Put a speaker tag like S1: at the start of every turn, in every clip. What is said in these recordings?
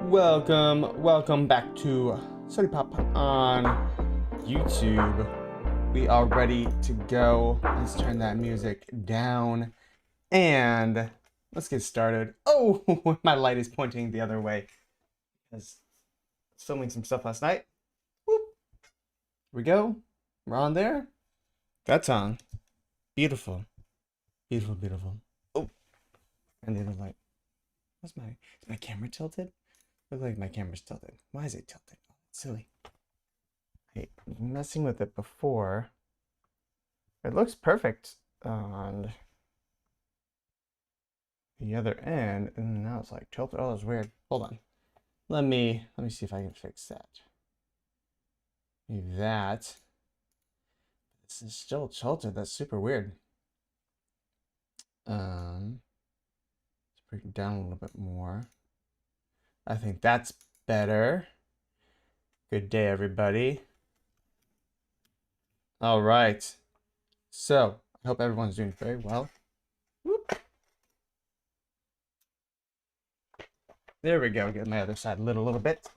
S1: Welcome back to Sodi Pop on YouTube. We are ready to go. Let's turn that music down and let's get started. Oh, my light is pointing the other way because I was filming some stuff last night. Whoop. Here we go. We're on there. That's on. Beautiful. Beautiful. Oh, and the other light. Is my camera tilted? Looks like my camera's tilted. Why is it tilted? Oh, it's silly. I was messing with it before. It looks perfect on the other end, and now it's like tilted. Oh, that's weird. Hold on. Let me see if I can fix that. Maybe that. This is still tilted. That's super weird. Let's bring it down a little bit more. I think that's better. Good day, everybody. All right. So, I hope everyone's doing very well. Whoop. There we go. Get my other side lit a little bit.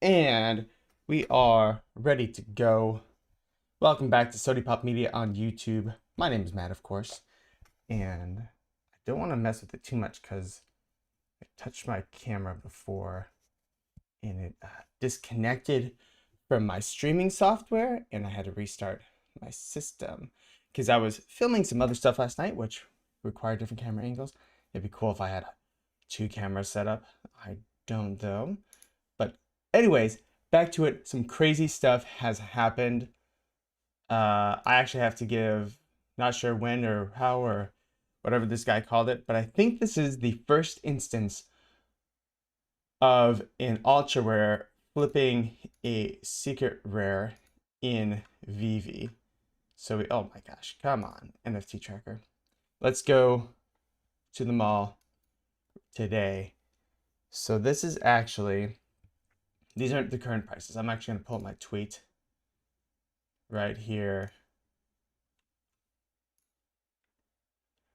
S1: And we are ready to go. Welcome back to Sodi Pop Media on YouTube. My name is Matt, of course. And I don't want to mess with it too much because I touched my camera before and it disconnected from my streaming software and I had to restart my system because I was filming some other stuff last night which required different camera angles. It'd be cool if I had 2 cameras set up. I don't though. But anyways, back to it. Some crazy stuff has happened. I actually have to give, not sure when or how or whatever this guy called it, but I think this is the first instance of an ultra rare flipping a secret rare in VeVe. So oh my gosh, come on, NFT tracker. Let's go to the mall today. So this is actually, these aren't the current prices. I'm actually gonna pull up my tweet right here.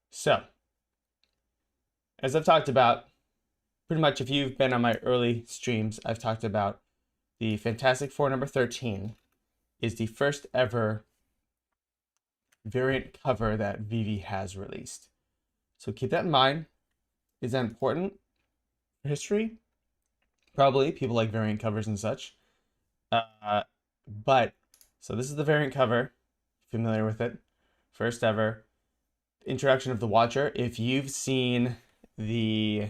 S1: So, as I've talked about, pretty much if you've been on my early streams, I've talked about the Fantastic Four number 13 is the first ever variant cover that VeVe has released. So keep that in mind. Is that important for history? Probably. People like variant covers and such. But, so this is the variant cover. Familiar with it. First ever. Introduction of the Watcher. If you've seen the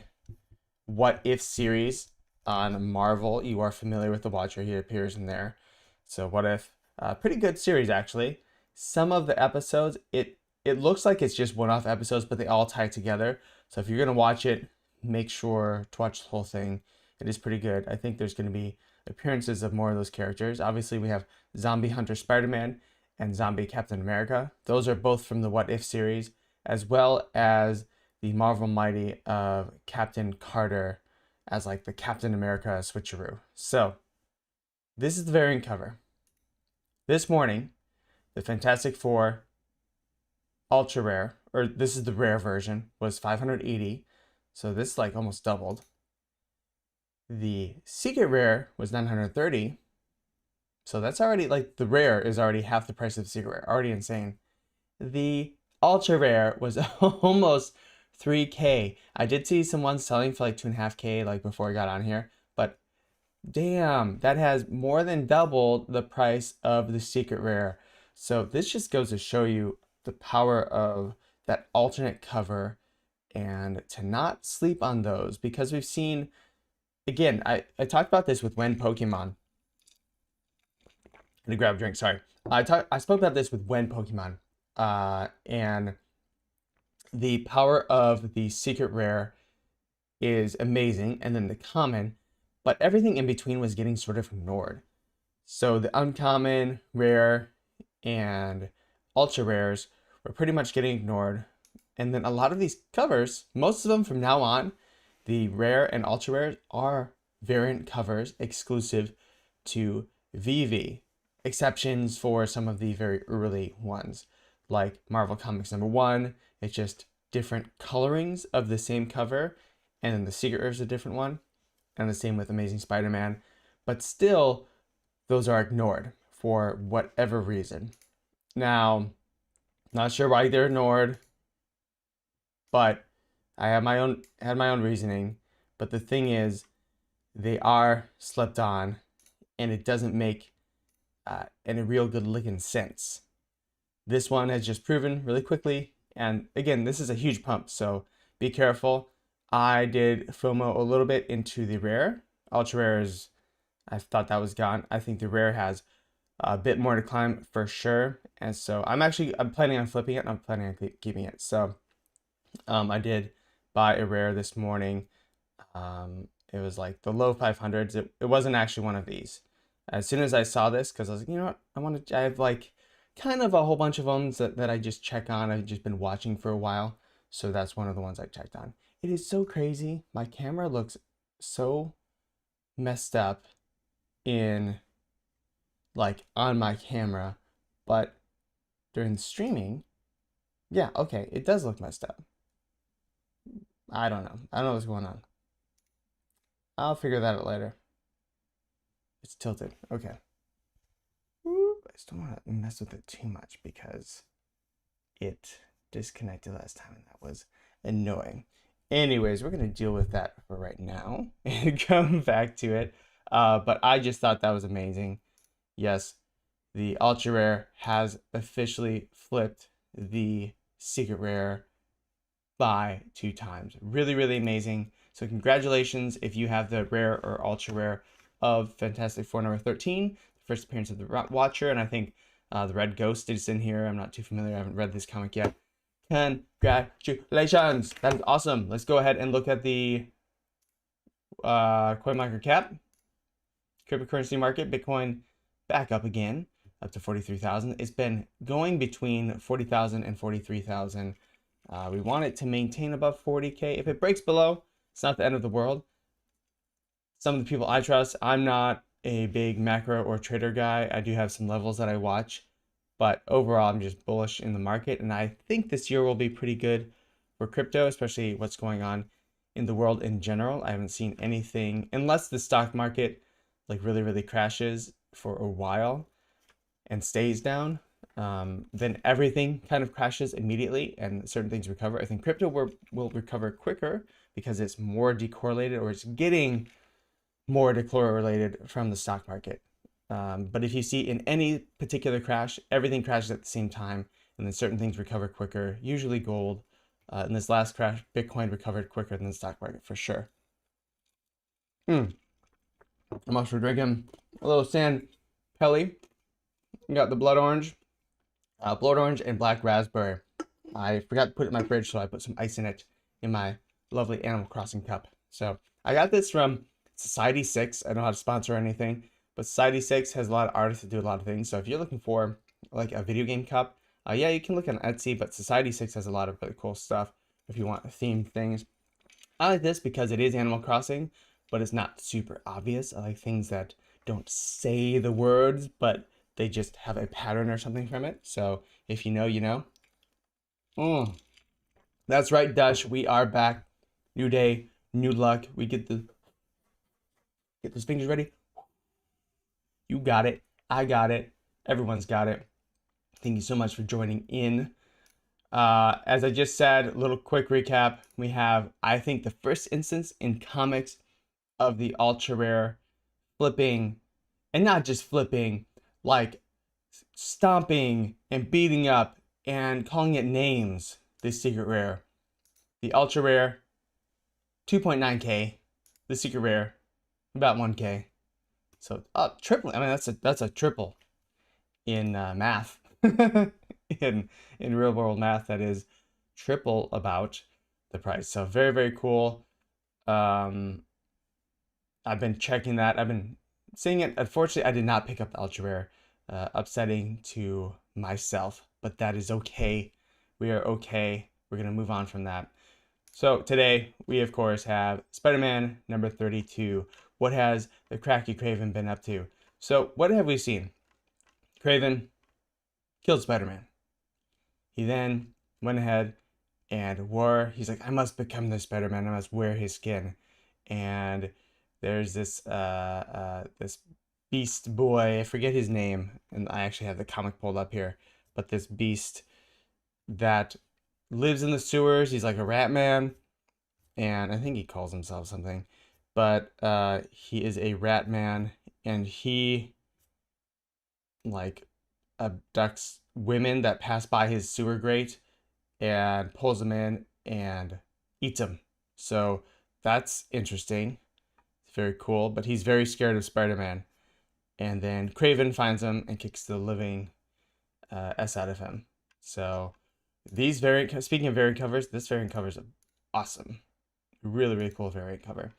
S1: What If series on Marvel, you are familiar with the Watcher. He appears in there. So What If, pretty good series actually. Some of the episodes, it looks like it's just one-off episodes, but they all tie together. So if you're gonna watch it, make sure to watch the whole thing. It is pretty good. I think there's gonna be appearances of more of those characters. Obviously, we have Zombie Hunter Spider-Man and Zombie Captain America. Those are both from the What If series, as well as the Marvel Mighty of Captain Carter as like the Captain America switcheroo. So this is the variant cover. This morning, the Fantastic Four ultra rare, or this is the rare version, was 580. So this like almost doubled. The secret rare was 930. So that's already like the rare is already half the price of the secret rare. Already insane. The ultra rare was almost 3K. I did see some ones selling for like 2.5K like before I got on here, but damn, that has more than doubled the price of the secret rare. So this just goes to show you the power of that alternate cover and to not sleep on those, because we've seen, again, I talked about this with When Pokemon. I'm gonna grab a drink, sorry. I spoke about this with When Pokemon and the power of the secret rare is amazing, and then the common, but everything in between was getting sort of ignored. So the uncommon, rare, and ultra rares were pretty much getting ignored. And then a lot of these covers, most of them from now on, the rare and ultra rares are variant covers exclusive to VeVe. Exceptions for some of the very early ones, like Marvel Comics #1. It's just different colorings of the same cover, and then the secret rare is a different one. and the same with Amazing Spider-Man, but still those are ignored for whatever reason. Now, not sure why they're ignored, but I have had my own reasoning. But the thing is, they are slept on, and it doesn't make any real good looking sense. This one has just proven really quickly, and again, this is a huge pump, so be careful. I did FOMO a little bit into the rare. Ultra rare is, I thought that was gone. I think the rare has a bit more to climb for sure, and so I'm planning on flipping it, and I'm planning on keeping it. So I did buy a rare this morning. It was like the low 500s. It wasn't actually one of these. As soon as I saw this, because I was like, you know what, I have like kind of a whole bunch of them that I just check on. I've just been watching for a while, so that's one of the ones I checked on. It is so crazy. My camera looks so messed up in like on my camera, but during the streaming, yeah, okay, it does look messed up. I don't know what's going on. I'll figure that out later. It's tilted. Okay. I just don't want to mess with it too much because it disconnected last time and that was annoying. Anyways, we're going to deal with that for right now and come back to it. But I just thought that was amazing. Yes, the ultra rare has officially flipped the secret rare by 2 times. Really, really amazing. So congratulations if you have the rare or ultra rare of Fantastic Four number 13, the first appearance of the Watcher, and I think the Red Ghost is in here. I'm not too familiar. I haven't read this comic yet. Congratulations! That is awesome. Let's go ahead and look at the CoinMarketCap, cryptocurrency market. Bitcoin back up again, up to 43,000. It's been going between 40,000 and 43,000. We want it to maintain above 40K. If it breaks below, it's not the end of the world. Some of the people I trust, I'm not a big macro or trader guy. I do have some levels that I watch, but overall, I'm just bullish in the market. And I think this year will be pretty good for crypto, especially what's going on in the world in general. I haven't seen anything, unless the stock market like really, really crashes for a while and stays down. Then everything kind of crashes immediately and certain things recover. I think crypto will recover quicker because it's more decorrelated, or it's getting more decorrelated from the stock market. But if you see in any particular crash, everything crashes at the same time, and then certain things recover quicker, usually gold. In this last crash, Bitcoin recovered quicker than the stock market for sure. I'm also drinking a little San Pelli. We got the blood orange and black raspberry. I forgot to put it in my fridge, so I put some ice in it in my lovely Animal Crossing cup. So I got this from Society 6. I don't know how to sponsor anything, but Society 6 has a lot of artists that do a lot of things. So if you're looking for like a video game cup, yeah, you can look on Etsy, but Society 6 has a lot of really cool stuff if you want themed things. I like this because it is Animal Crossing, but it's not super obvious. I like things that don't say the words, but they just have a pattern or something from it. So if you know, you know. That's right, Dash. We are back. New day, new luck. We get those fingers ready. You got it. I got it. Everyone's got it. Thank you so much for joining in. As I just said, a little quick recap. We have, I think, the first instance in comics of the ultra rare flipping, and not just flipping, like stomping and beating up and calling it names. This secret rare, the ultra rare, 2.9K. The secret rare, about 1K. So triple. I mean, that's a triple in math. in real world math, that is triple about the price. So very, very cool. I've been checking that. I've been seeing it. Unfortunately, I did not pick up the ultra rare. Upsetting to myself, but that is okay. We are okay. We're gonna move on from that. So today we of course have Spider-Man number 32. What has the cracky Kraven been up to? So what have we seen? Kraven killed Spider-Man. He then went ahead and he's like, I must become the Spider-Man. I must wear his skin. And There's this beast boy, I forget his name, and I actually have the comic pulled up here, but this beast that lives in the sewers. He's like a rat man, and I think he calls himself something, but he is a rat man, and he like abducts women that pass by his sewer grate and pulls them in and eats them. So that's interesting. It's very cool, but he's very scared of Spider-Man. And then Kraven finds him and kicks the living S out of him. So these variant, speaking of variant covers, this variant cover is awesome. Really, really cool variant cover.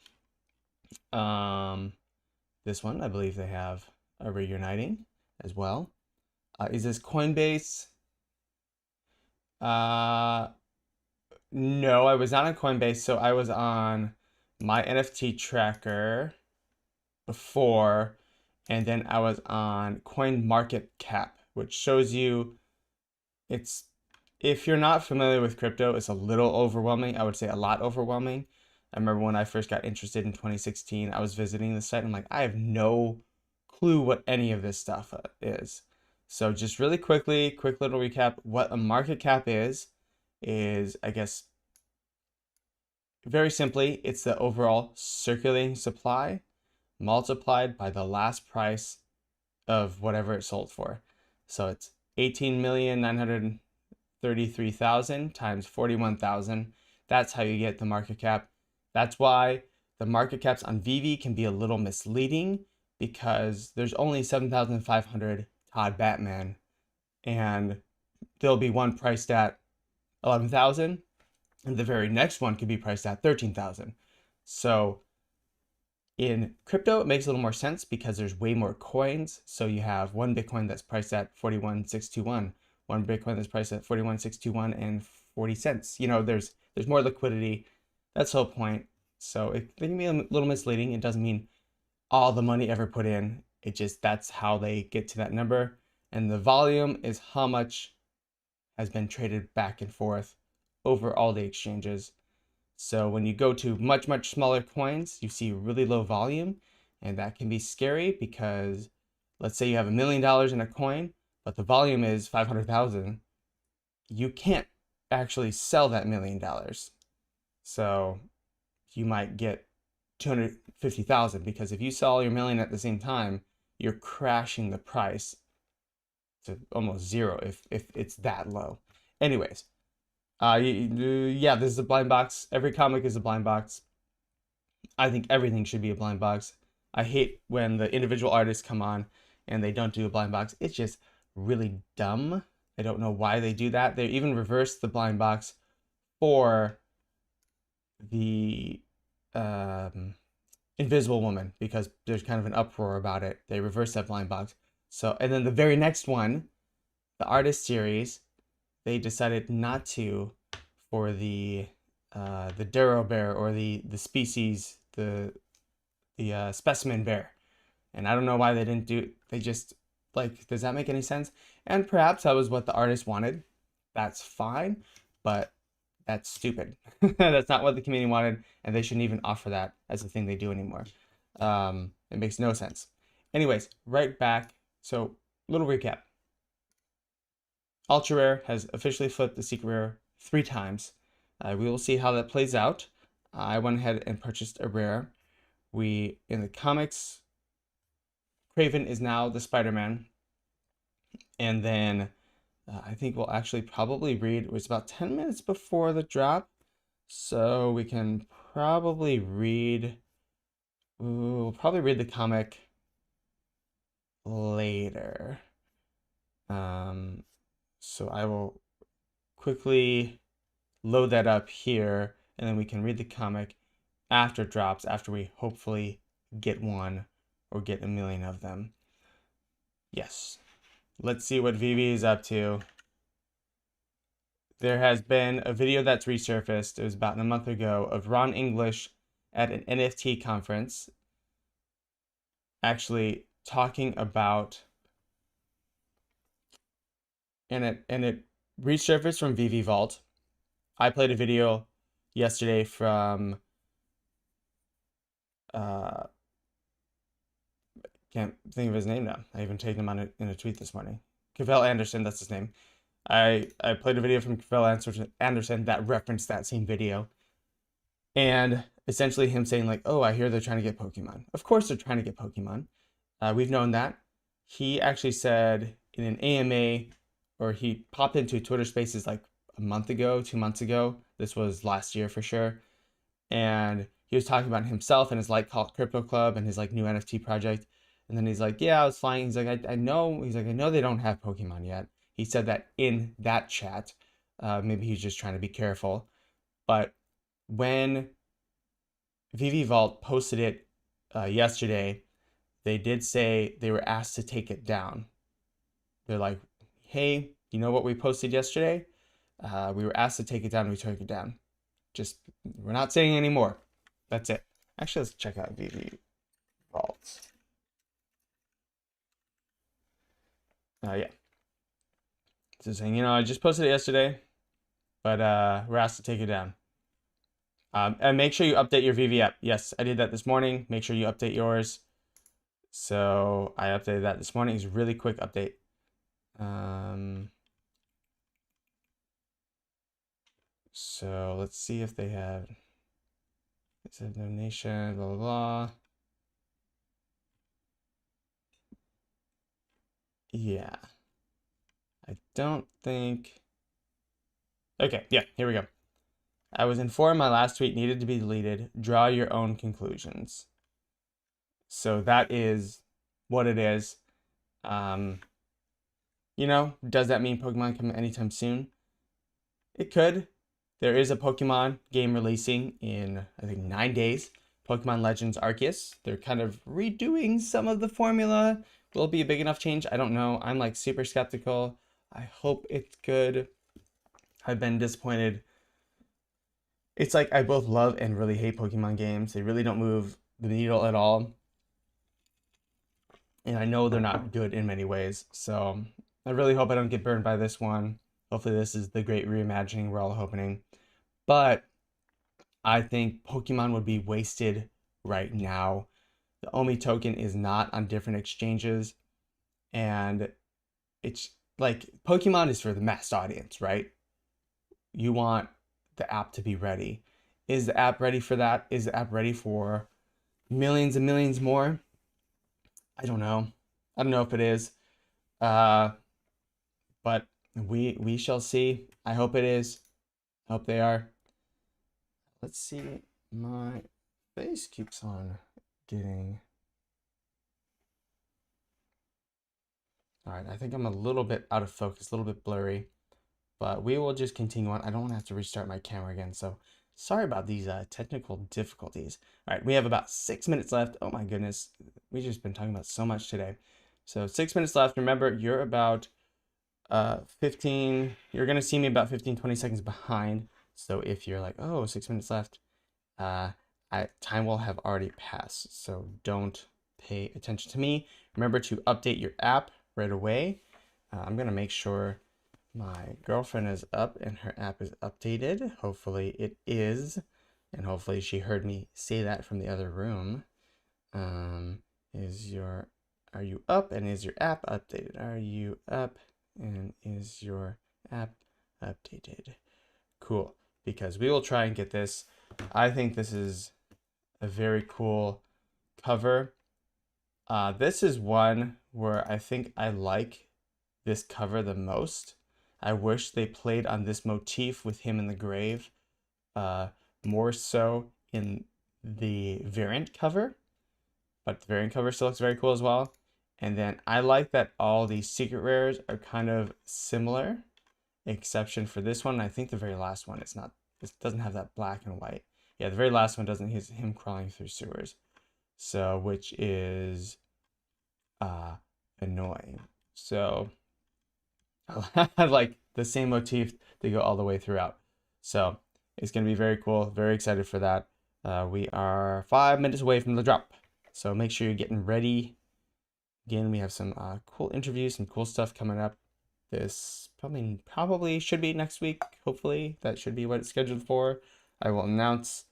S1: This one, I believe they have a reuniting as well. Is this Coinbase? No, I was not on Coinbase, so I was on my NFT tracker before, and then I was on CoinMarketCap, which shows you it's, if you're not familiar with crypto, it's a little overwhelming. I would say a lot overwhelming. I remember when I first got interested in 2016, I was visiting the site and I'm like, I have no clue what any of this stuff is. So just really quickly, quick little recap, what a market cap is I guess very simply, it's the overall circulating supply multiplied by the last price of whatever it sold for. So it's 18,933,000 times 41,000. That's how you get the market cap. That's why the market caps on VeVe can be a little misleading, because there's only 7,500 Todd Batman, and there'll be one priced at 11,000, and the very next one could be priced at 13,000. So in crypto, it makes a little more sense because there's way more coins. So you have one Bitcoin that's priced at 41,621, one Bitcoin that's priced at 41,621 and 40 cents. You know, there's more liquidity. That's the whole point. So it can be a little misleading. It doesn't mean all the money ever put in. It just, that's how they get to that number. And the volume is how much has been traded back and forth over all the exchanges. So when you go to much, much smaller coins, you see really low volume, and that can be scary because let's say you have $1 million in a coin, but the volume is 500,000. You can't actually sell that $1 million. So you might get 250,000, because if you sell your million at the same time, you're crashing the price to almost zero if it's that low. Anyways, yeah, this is a blind box. Every comic is a blind box. I think everything should be a blind box. I hate when the individual artists come on and they don't do a blind box. It's just really dumb. I don't know why they do that. They even reversed the blind box for the Invisible Woman, because there's kind of an uproar about it. They reversed that blind box. So, and then the very next one, the artist series, they decided not to for the Duro bear, or the species, the specimen bear. And I don't know why they didn't do, they just, like, does that make any sense? And perhaps that was what the artist wanted. That's fine, but that's stupid. That's not what the community wanted, and they shouldn't even offer that as a thing they do anymore. It makes no sense. Anyways, right back. So, little recap. Ultra Rare has officially flipped the secret rare 3 times. We will see how that plays out. I went ahead and purchased a rare. In the comics, Kraven is now the Spider-Man. And then I think we'll actually probably read, it was about 10 minutes before the drop. So we can probably read, we'll probably read the comic later. So I will quickly load that up here, and then we can read the comic after it drops, after we hopefully get one or get 1 million of them. Yes. Let's see what VeVe is up to. There has been a video that's resurfaced, it was about a month ago, of Ron English at an NFT conference actually talking about, and it resurfaced from VeVe Vault. I played a video yesterday from uh, can't think of his name now. I even tagged him on in a tweet this morning. Cavell Anderson, that's his name. I played a video from Cavell Anderson that referenced that same video. And essentially him saying like, oh, I hear they're trying to get Pokemon. Of course they're trying to get Pokemon. We've known that. He actually said in an AMA, or he popped into Twitter Spaces like a month ago, 2 months ago. This was last year for sure. And he was talking about himself and his like crypto club and his like new NFT project. And then he's like, yeah, I was flying. He's like, I know. He's like, I know they don't have Pokemon yet. He said that in that chat. Maybe he's just trying to be careful. But when VeVe Vault posted it yesterday, they did say they were asked to take it down. They're like, hey, you know what we posted yesterday? We were asked to take it down. We took it down. Just, we're not saying anymore. That's it. Actually, let's check out VeVe Vault. Yeah. So saying, you know, I just posted it yesterday, but we're asked to take it down. And make sure you update your VeVe app. Yes, I did that this morning. Make sure you update yours. So I updated that this morning. It's a really quick update. So let's see if they have. It said donation, blah, blah, blah. Yeah. I don't think. Okay, yeah, here we go. I was informed my last tweet needed to be deleted. Draw your own conclusions. So that is what it is. You know, does that mean Pokemon come anytime soon? It could. There is a Pokemon game releasing in, I think, 9 days. Pokemon Legends Arceus. They're kind of redoing some of the formula. Will it be a big enough change? I don't know. I'm like super skeptical. I hope it's good. I've been disappointed. It's like I both love and really hate Pokemon games. They really don't move the needle at all. And I know they're not good in many ways. So I really hope I don't get burned by this one. Hopefully this is the great reimagining we're all hoping. But I think Pokemon would be wasted right now. The Omi token is not on different exchanges. And it's like Pokemon is for the mass audience, right? You want the app to be ready. Is the app ready for that? Is the app ready for millions and millions more? I don't know. I don't know if it is. But we shall see. I hope it is. I hope they are. Let's see. My face keeps on getting. All right, I think I'm a little bit out of focus, a little bit blurry, but we will just continue on. I don't want to have to restart my camera again, so sorry about these technical difficulties. All right, we have about 6 minutes left. Oh my goodness, we've just been talking about so much today. So 6 minutes left. Remember, you're about 15, you're going to see me about 15, 20 seconds behind. So if you're like, oh, 6 minutes left, time will have already passed. So don't pay attention to me. Remember to update your app right away. I'm going to make sure my girlfriend is up and her app is updated. Hopefully it is. And hopefully she heard me say that from the other room. Are you up and is your app updated? Are you up and is your app updated? Cool, because we will try and get this. I think this is a very cool cover. This is one where I think I like this cover the most. I wish they played on this motif with him in the grave more so in the variant cover, but the variant cover still looks very cool as well. And then I like that all these secret rares are kind of similar, exception for this one. I think the very last one, it doesn't have that black and white. Yeah, the very last one doesn't. He's him crawling through sewers. So, which is annoying. So I like the same motif to go all the way throughout. So it's going to be very cool. Very excited for that. We are 5 minutes away from the drop. So make sure you're getting ready. Again, we have some cool interviews, some cool stuff coming up. This probably should be next week. Hopefully that should be what it's scheduled for. I will announce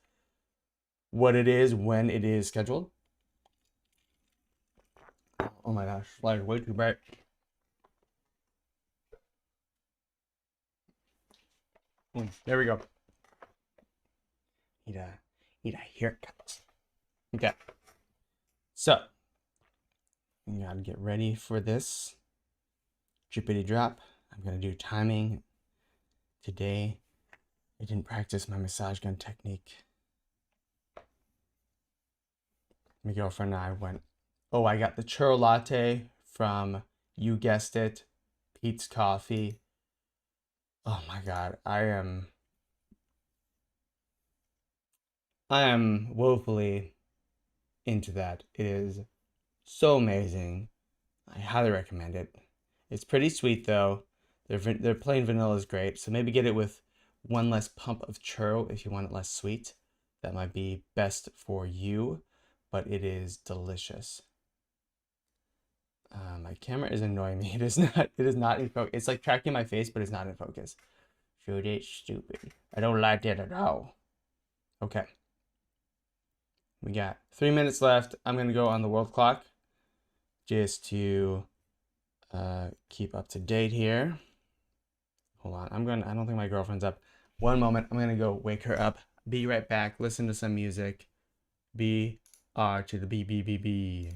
S1: what it is when it is scheduled. Oh my gosh, light is way too bright. There we go. Need a haircut. Okay. So you gotta get ready for this drippity drop. I'm gonna do timing today. I didn't practice my massage gun technique. My girlfriend and I went, oh, I got the churro latte from, you guessed it, Pete's Coffee. Oh my God, I am woefully into that. It is so amazing. I highly recommend it. It's pretty sweet though. Their plain vanilla is great. So maybe get it with one less pump of churro if you want it less sweet. That might be best for you, but it is delicious. My camera is annoying me. It is not in focus. It's like tracking my face, but it's not in focus. Shoot it, stupid. I don't like that at all. Okay. We got 3 minutes left. I'm gonna go on the world clock just to keep up to date here. Hold on. I don't think my girlfriend's up. One moment. I'm gonna go wake her up. Be right back. Listen to some music. B R to the B B B B.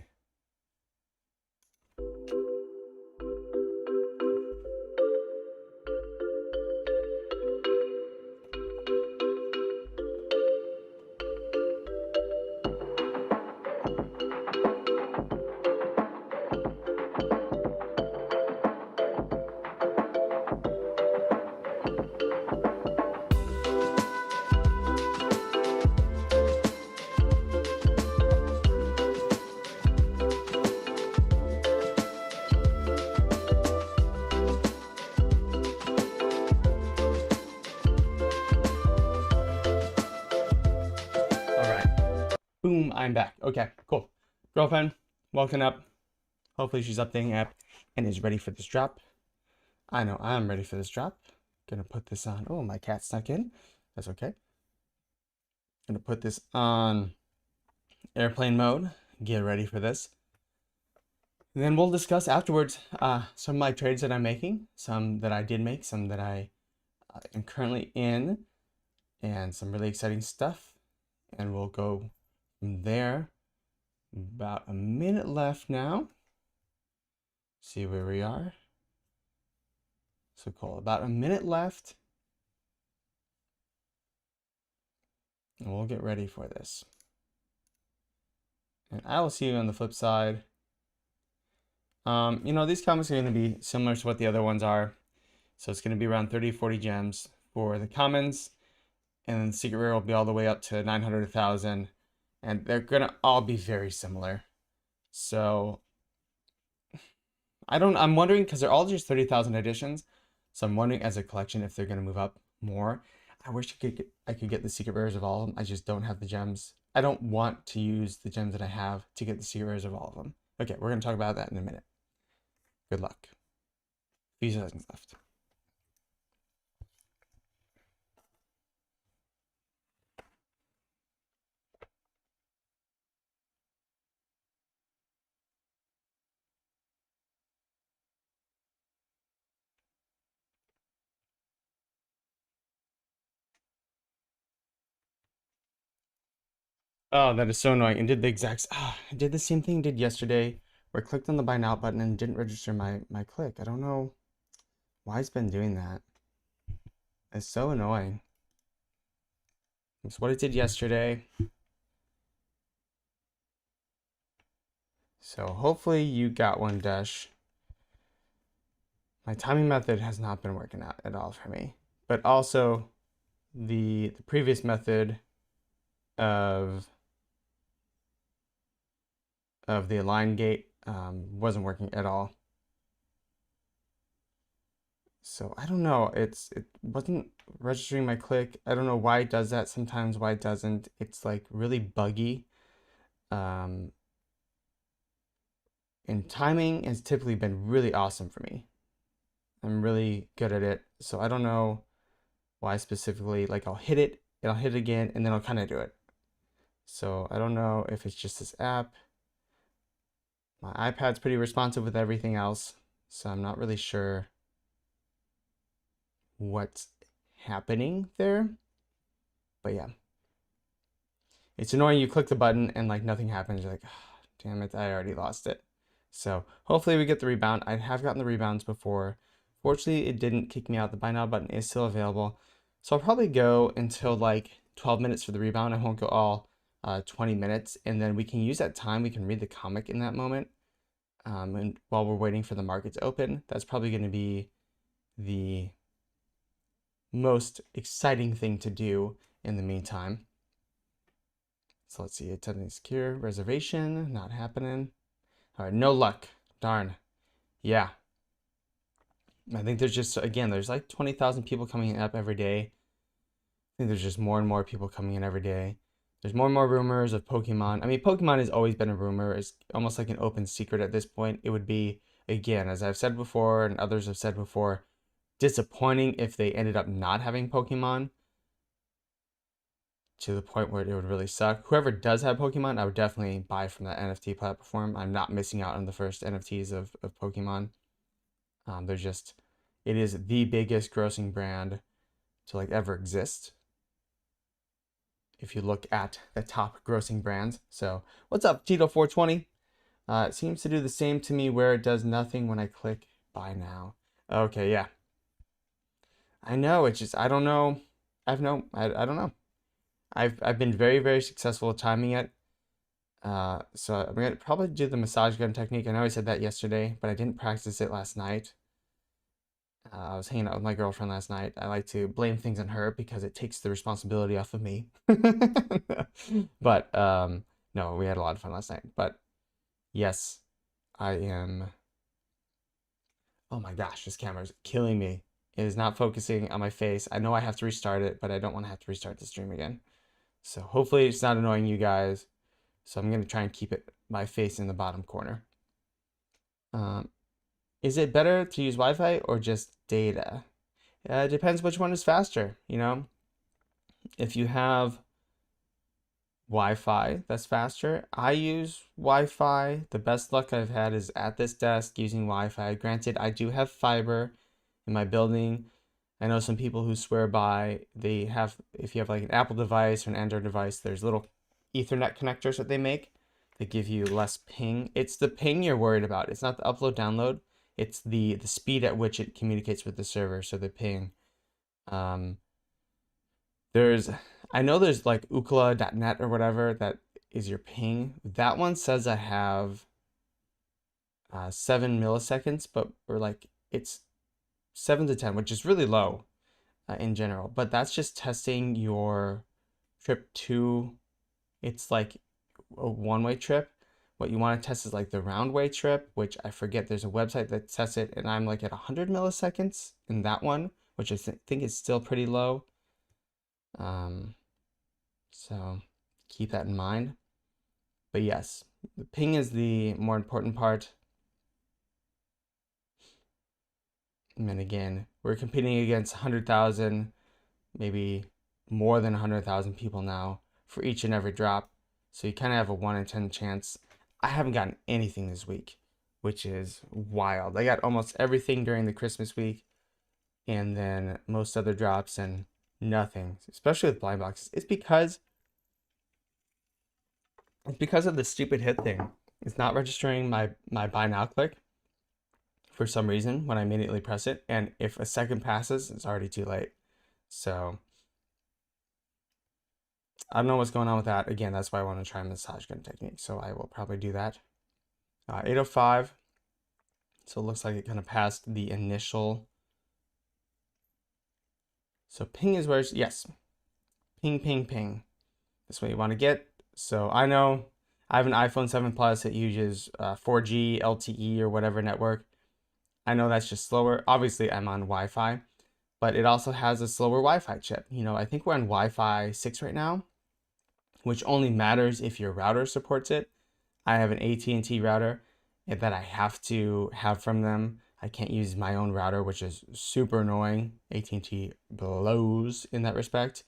S1: Boom, I'm back. Okay, cool. Girlfriend, woken up. Hopefully she's updating app and is ready for this drop. I know I'm ready for this drop. Gonna put this on. Oh, my cat snuck in. That's okay. Gonna put this on airplane mode. Get ready for this. And then we'll discuss afterwards some of my trades that I'm making, some that I did make, some that I am currently in, and some really exciting stuff. And we'll go from there. About a minute left now. See where we are. So cool. About a minute left. And we'll get ready for this. And I will see you on the flip side. These comments are going to be similar to what the other ones are. So it's going to be around 30, 40 gems for the commons. And then the secret rare will be all the way up to 900, 1,000. And they're going to all be very similar. So I'm wondering, because they're all just 30,000 editions. So I'm wondering as a collection if they're going to move up more. I wish I could get the secret rares of all of them. I just don't have the gems. I don't want to use the gems that I have to get the secret rares of all of them. Okay, we're going to talk about that in a minute. Good luck. Few seconds left. Oh, that is so annoying. And did the exact, I did the same thing I did yesterday, where I clicked on the buy now button and didn't register my click. I don't know why it's been doing that. It's so annoying. It's what I did yesterday. So hopefully you got one, Dash. My timing method has not been working out at all for me. But also the previous method of the align gate wasn't working at all. So I don't know. It wasn't registering my click. I don't know why it does that sometimes, why it doesn't. It's like really buggy. And timing has typically been really awesome for me. I'm really good at it. So I don't know why specifically, like I'll hit it, and I'll hit it again, and then I'll kind of do it. So I don't know if it's just this app. My iPad's pretty responsive with everything else, so I'm not really sure what's happening there. But yeah, it's annoying. You click the button and like nothing happens. You're like, oh, damn it, I already lost it. So hopefully we get the rebound. I have gotten the rebounds before. Fortunately, it didn't kick me out. The buy now button is still available. So I'll probably go until like 12 minutes for the rebound. I won't go all 20 minutes. And then we can use that time. We can read the comic in that moment. And while we're waiting for the market to open, that's probably going to be the most exciting thing to do in the meantime. So let's see, attending secure, reservation, not happening. All right, no luck, darn. Yeah, I think there's just, again, there's like 20,000 people coming up every day. I think there's just more and more people coming in every day. There's more and more rumors of Pokemon. I mean, Pokemon has always been a rumor. It's almost like an open secret at this point. It would be, again, as I've said before and others have said before, disappointing if they ended up not having Pokemon to the point where it would really suck. Whoever does have Pokemon, I would definitely buy from that NFT platform. I'm not missing out on the first NFTs of Pokemon. They're just, it is the biggest grossing brand to like ever exist if you look at the top grossing brands. So what's up, Tito420? It seems to do the same to me where it does nothing when I click buy now. Okay, yeah. I know, it's just, I don't know. I don't know. I've been very, very successful at timing it. So I'm gonna probably do the massage gun technique. I know I said that yesterday, but I didn't practice it last night. I was hanging out with my girlfriend last night. I like to blame things on her because it takes the responsibility off of me. But no, we had a lot of fun last night. But yes, I am. Oh my gosh, this camera is killing me. It is not focusing on my face. I know I have to restart it, but I don't want to have to restart the stream again. So hopefully it's not annoying you guys. So I'm going to try and keep it my face in the bottom corner. Is it better to use Wi-Fi or just data? It depends which one is faster, you know? If you have Wi-Fi that's faster, I use Wi-Fi. The best luck I've had is at this desk using Wi-Fi. Granted, I do have fiber in my building. I know some people who swear by, they have, if you have like an Apple device or an Android device, there's little Ethernet connectors that they make that give you less ping. It's the ping you're worried about. It's not the upload download. It's the speed at which it communicates with the server. So the ping. There's, I know there's like ookla.net or whatever that is your ping. That one says I have 7 milliseconds, but or like it's 7 to 10, which is really low in general. But that's just testing your trip to. It's like a one-way trip. What you want to test is like the round-way trip, which I forget. There's a website that tests it, and I'm like at 100 milliseconds in that one, which I think is still pretty low. So keep that in mind. But yes, the ping is the more important part. And then again, we're competing against 100,000, maybe more than 100,000 people now for each and every drop. So you kind of have a 1 in 10 chance. I haven't gotten anything this week, which is wild. I got almost everything during the Christmas week and then most other drops and nothing, especially with blind boxes. It's because of the stupid hit thing. It's not registering my buy now click for some reason when I immediately press it. And if a second passes, it's already too late. So I don't know what's going on with that. Again, that's why I want to try massage gun technique. So I will probably do that. 805. So it looks like it kind of passed the initial. So ping is where, yes. Ping, ping, ping. That's what you want to get. So I know I have an iPhone 7 Plus that uses 4G, LTE, or whatever network. I know that's just slower. Obviously, I'm on Wi-Fi, but it also has a slower Wi-Fi chip. You know, I think we're on Wi-Fi 6 right now, which only matters if your router supports it. I have an AT&T router that I have to have from them. I can't use my own router, which is super annoying. AT&T blows in that respect.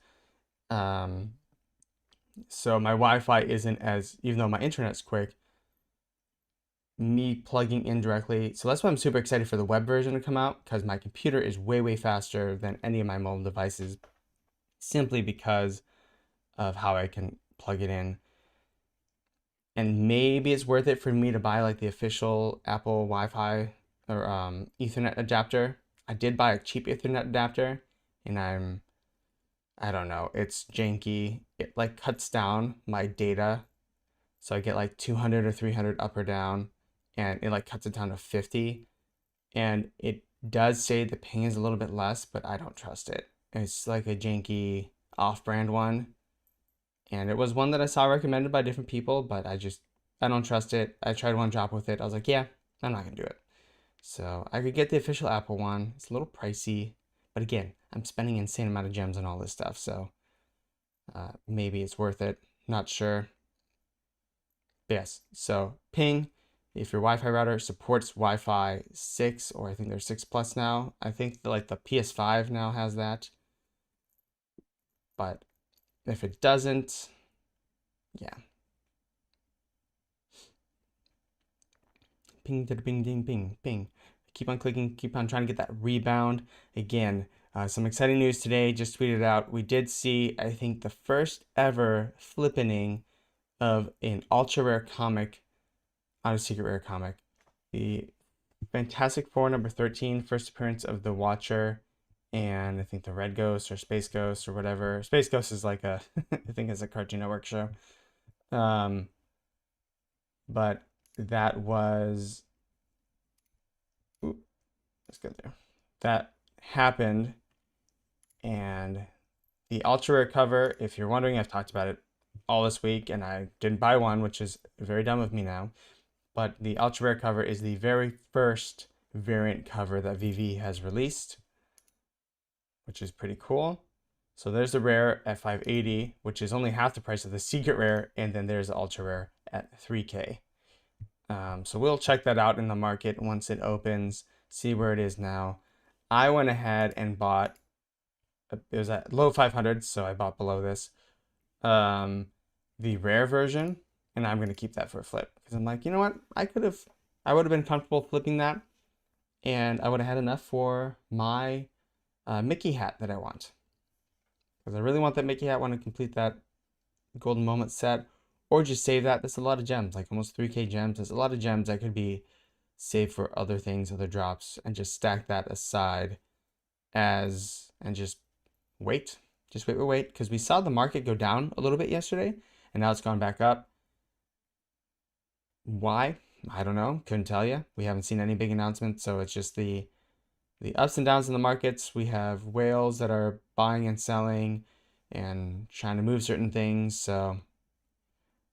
S1: So my Wi-Fi isn't as, even though my internet's quick, me plugging in directly. So that's why I'm super excited for the web version to come out, because my computer is way, way faster than any of my mobile devices, simply because of how I can plug it in. And maybe it's worth it for me to buy like the official Apple Wi-Fi or Ethernet adapter. I did buy a cheap Ethernet adapter, and I don't know, it's janky. It like cuts down my data, so I get like 200 or 300 up or down, and it like cuts it down to 50. And it does say the ping is a little bit less, but I don't trust it. It's like a janky off-brand one, and it was one that I saw recommended by different people, but I don't trust it. I tried one drop with it. I was like, yeah, I'm not gonna do it. So I could get the official Apple one. It's a little pricey, but again, I'm spending an insane amount of gems on all this stuff, so maybe it's worth it. Not sure. But yes, so ping, if your Wi-Fi router supports Wi-Fi 6, or I think there's 6 plus now. I think like the PS5 now has that. But if it doesn't, yeah. Ping, ping, ping, ping, ping. Keep on clicking, keep on trying to get that rebound. Again, some exciting news today, just tweeted out. We did see, I think, the first ever flippening of an ultra rare comic on a secret rare comic. The Fantastic Four number 13, first appearance of the Watcher, and I think the Red Ghost or Space Ghost or whatever. Space Ghost is like a, I think it's a Cartoon Network show. But that was, ooh, let's go there. That happened, and the ultra rare cover, if you're wondering, I've talked about it all this week, and I didn't buy one, which is very dumb of me now. But the ultra rare cover is the very first variant cover that VeVe has released, which is pretty cool. So there's the rare at 580, which is only half the price of the secret rare, and then there's the ultra rare at 3K. So we'll check that out in the market once it opens, see where it is now. I went ahead and bought, it was at low 500, so I bought below this, the rare version, and I'm going to keep that for a flip, because I'm like, you know what, I would have been comfortable flipping that, and I would have had enough for my Mickey hat that I want, because I really want that Mickey hat. I want to complete that golden moment set, or just save that. That's a lot of gems, like almost 3K gems. There's a lot of gems that could be saved for other things, other drops, and just stack that aside and just wait. Just wait, because we saw the market go down a little bit yesterday, and now it's gone back up. Why? I don't know. Couldn't tell you. We haven't seen any big announcements, so it's just the ups and downs in the markets. We have whales that are buying and selling and trying to move certain things, so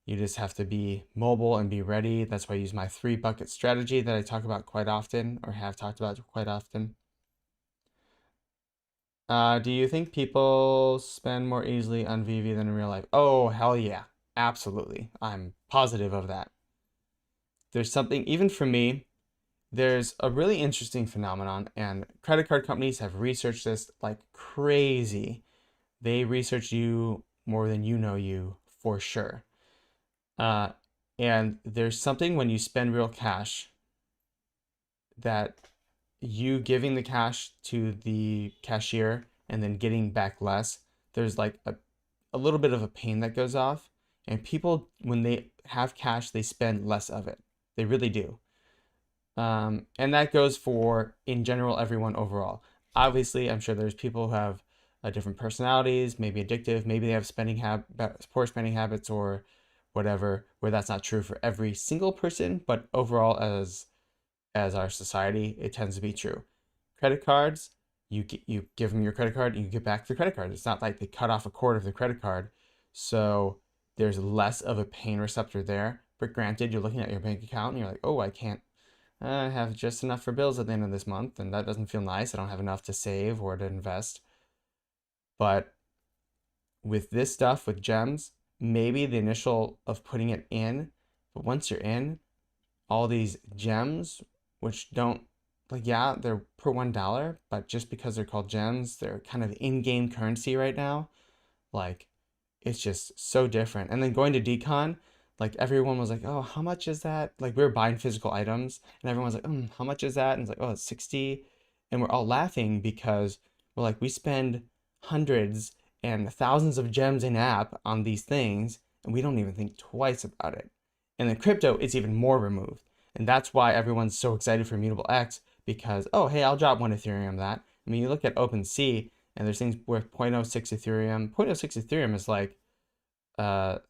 S1: you just have to be mobile and be ready. That's why I use my 3-bucket strategy that I talk about quite often, or have talked about quite often. Do you think people spend more easily on VeVe than in real life? Oh, hell yeah. Absolutely. I'm positive of that. There's something, even for me, there's a really interesting phenomenon, and credit card companies have researched this like crazy. They research you more than you know you, for sure. And there's something when you spend real cash, that you giving the cash to the cashier and then getting back less, there's like a little bit of a pain that goes off. And people, when they have cash, they spend less of it. They really do. And that goes for, in general, everyone overall. Obviously, I'm sure there's people who have different personalities, maybe addictive, maybe they have poor spending habits or whatever, where that's not true for every single person, but overall, as our society, it tends to be true. Credit cards, you give them your credit card and you get back the credit card. It's not like they cut off a cord of the credit card, so there's less of a pain receptor there. But granted, you're looking at your bank account and you're like, oh, I have just enough for bills at the end of this month, and that doesn't feel nice. I don't have enough to save or to invest. But with this stuff, with gems, maybe the initial of putting it in, but once you're in, all these gems, which don't, like, yeah, they're per $1, but just because they're called gems, they're kind of in-game currency right now. Like, it's just so different. And then going to decon, like everyone was like, oh, how much is that? Like we were buying physical items and everyone's like, how much is that? And it's like, oh, it's 60. And we're all laughing because we're like, we spend hundreds and thousands of gems in app on these things and we don't even think twice about it. And then crypto, it's even more removed. And that's why everyone's so excited for Immutable X because, oh, hey, I'll drop 1 Ethereum that. I mean, you look at OpenSea and there's things worth 0.06 Ethereum. 0.06 Ethereum is like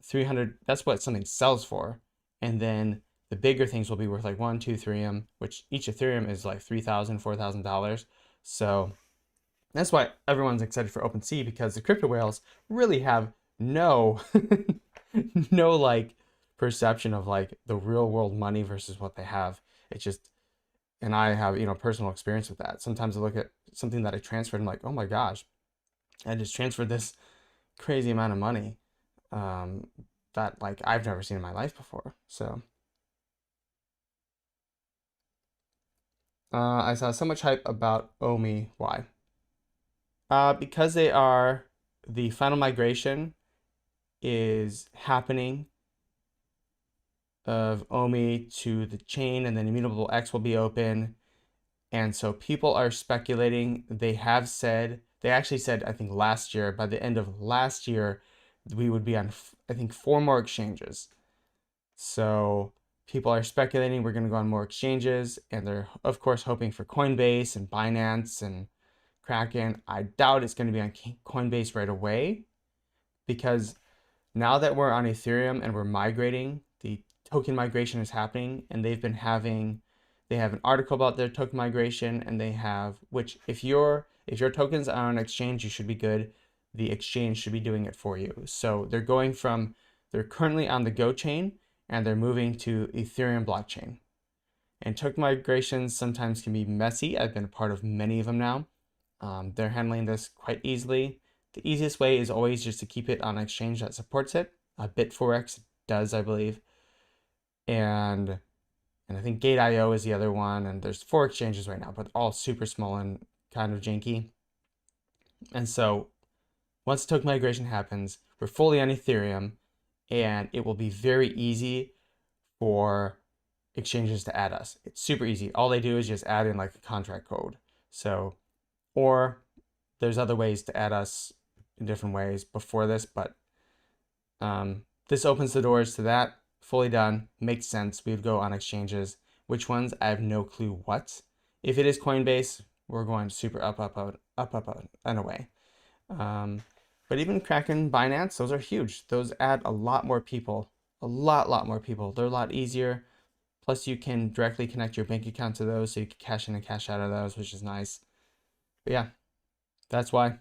S1: 300, that's what something sells for. And then the bigger things will be worth like 1, 2 Ethereum, which each Ethereum is like $3,000, $4,000. So that's why everyone's excited for OpenSea because the crypto whales really have no, no like perception of like the real world money versus what they have. It's just, and I have, personal experience with that. Sometimes I look at something that I transferred and I'm like, oh my gosh, I just transferred this crazy amount of money that like I've never seen in my life before. So I saw so much hype about Omi. Why? Because the final migration is happening of Omi to the chain, and then Immutable X will be open. And so people are speculating. They actually said, I think last year, by the end of last year, we would be on, I think, 4 more exchanges. So people are speculating we're going to go on more exchanges, and they're, of course, hoping for Coinbase and Binance and Kraken. I doubt it's going to be on Coinbase right away because now that we're on Ethereum and we're migrating, the token migration is happening, and they have an article about their token migration, and they have, which if your tokens are on an exchange, you should be good. The exchange should be doing it for you. So they're currently on the Go chain and they're moving to Ethereum blockchain. And token migrations sometimes can be messy. I've been a part of many of them now. They're handling this quite easily. The easiest way is always just to keep it on an exchange that supports it. Bit4x does, I believe. And I think Gate.io is the other one. And there's 4 exchanges right now, but all super small and kind of janky. And so once token migration happens, we're fully on Ethereum, and it will be very easy for exchanges to add us. It's super easy. All they do is just add in like a contract code. So, or there's other ways to add us in different ways before this, but this opens the doors to that. Fully done. Makes sense. We would go on exchanges. Which ones? I have no clue what. If it is Coinbase, we're going super up, and away. But even Kraken, Binance, those are huge. Those add a lot more people, a lot more people. They're a lot easier. Plus you can directly connect your bank account to those, so you can cash in and cash out of those, which is nice. But yeah, that's why.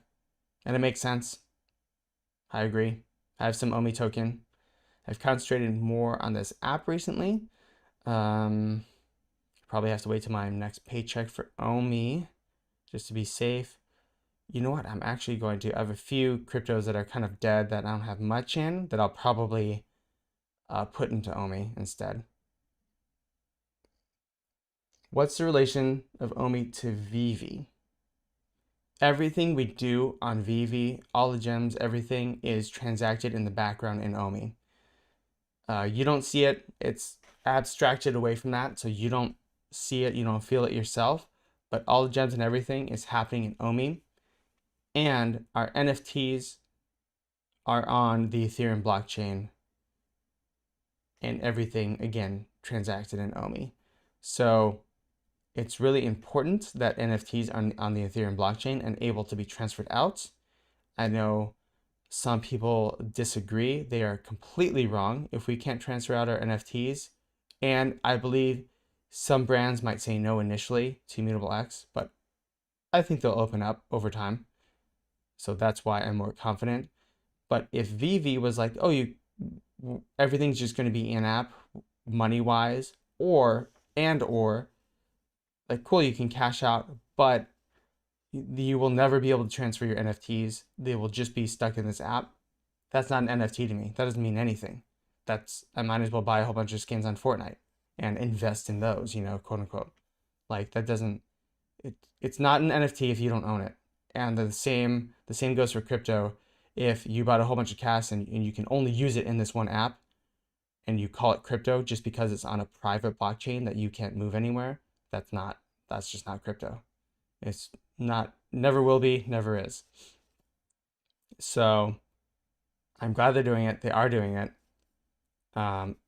S1: And it makes sense. I agree. I have some OMI token. I've concentrated more on this app recently. Probably have to wait till my next paycheck for OMI just to be safe. You know what? I'm actually going to, I have a few cryptos that are kind of dead that I don't have much in that I'll probably put into OMI instead. What's the relation of OMI to VeVe? Everything we do on VeVe, all the gems, everything is transacted in the background in OMI. You don't see it. It's abstracted away from that, so you don't see it, you don't feel it yourself, but all the gems and everything is happening in OMI. And our NFTs are on the Ethereum blockchain, and everything, again, transacted in OMI. So it's really important that NFTs are on the Ethereum blockchain and able to be transferred out. I know some people disagree. They are completely wrong if we can't transfer out our NFTs. And I believe some brands might say no initially to Immutable X, but I think they'll open up over time. So that's why I'm more confident. But if VeVe was like, oh, everything's just going to be in-app money-wise, or like, cool, you can cash out, but you will never be able to transfer your NFTs. They will just be stuck in this app. That's not an NFT to me. That doesn't mean anything. I might as well buy a whole bunch of skins on Fortnite and invest in those, quote unquote. Like that doesn't, it's not an NFT if you don't own it. And the same goes for crypto. if you bought a whole bunch of cash and you can only use it in this one app and you call it crypto just because it's on a private blockchain that you can't move anywhere, that's just not crypto. It's not, never will be, never is. So I'm glad they're doing it. They are doing it.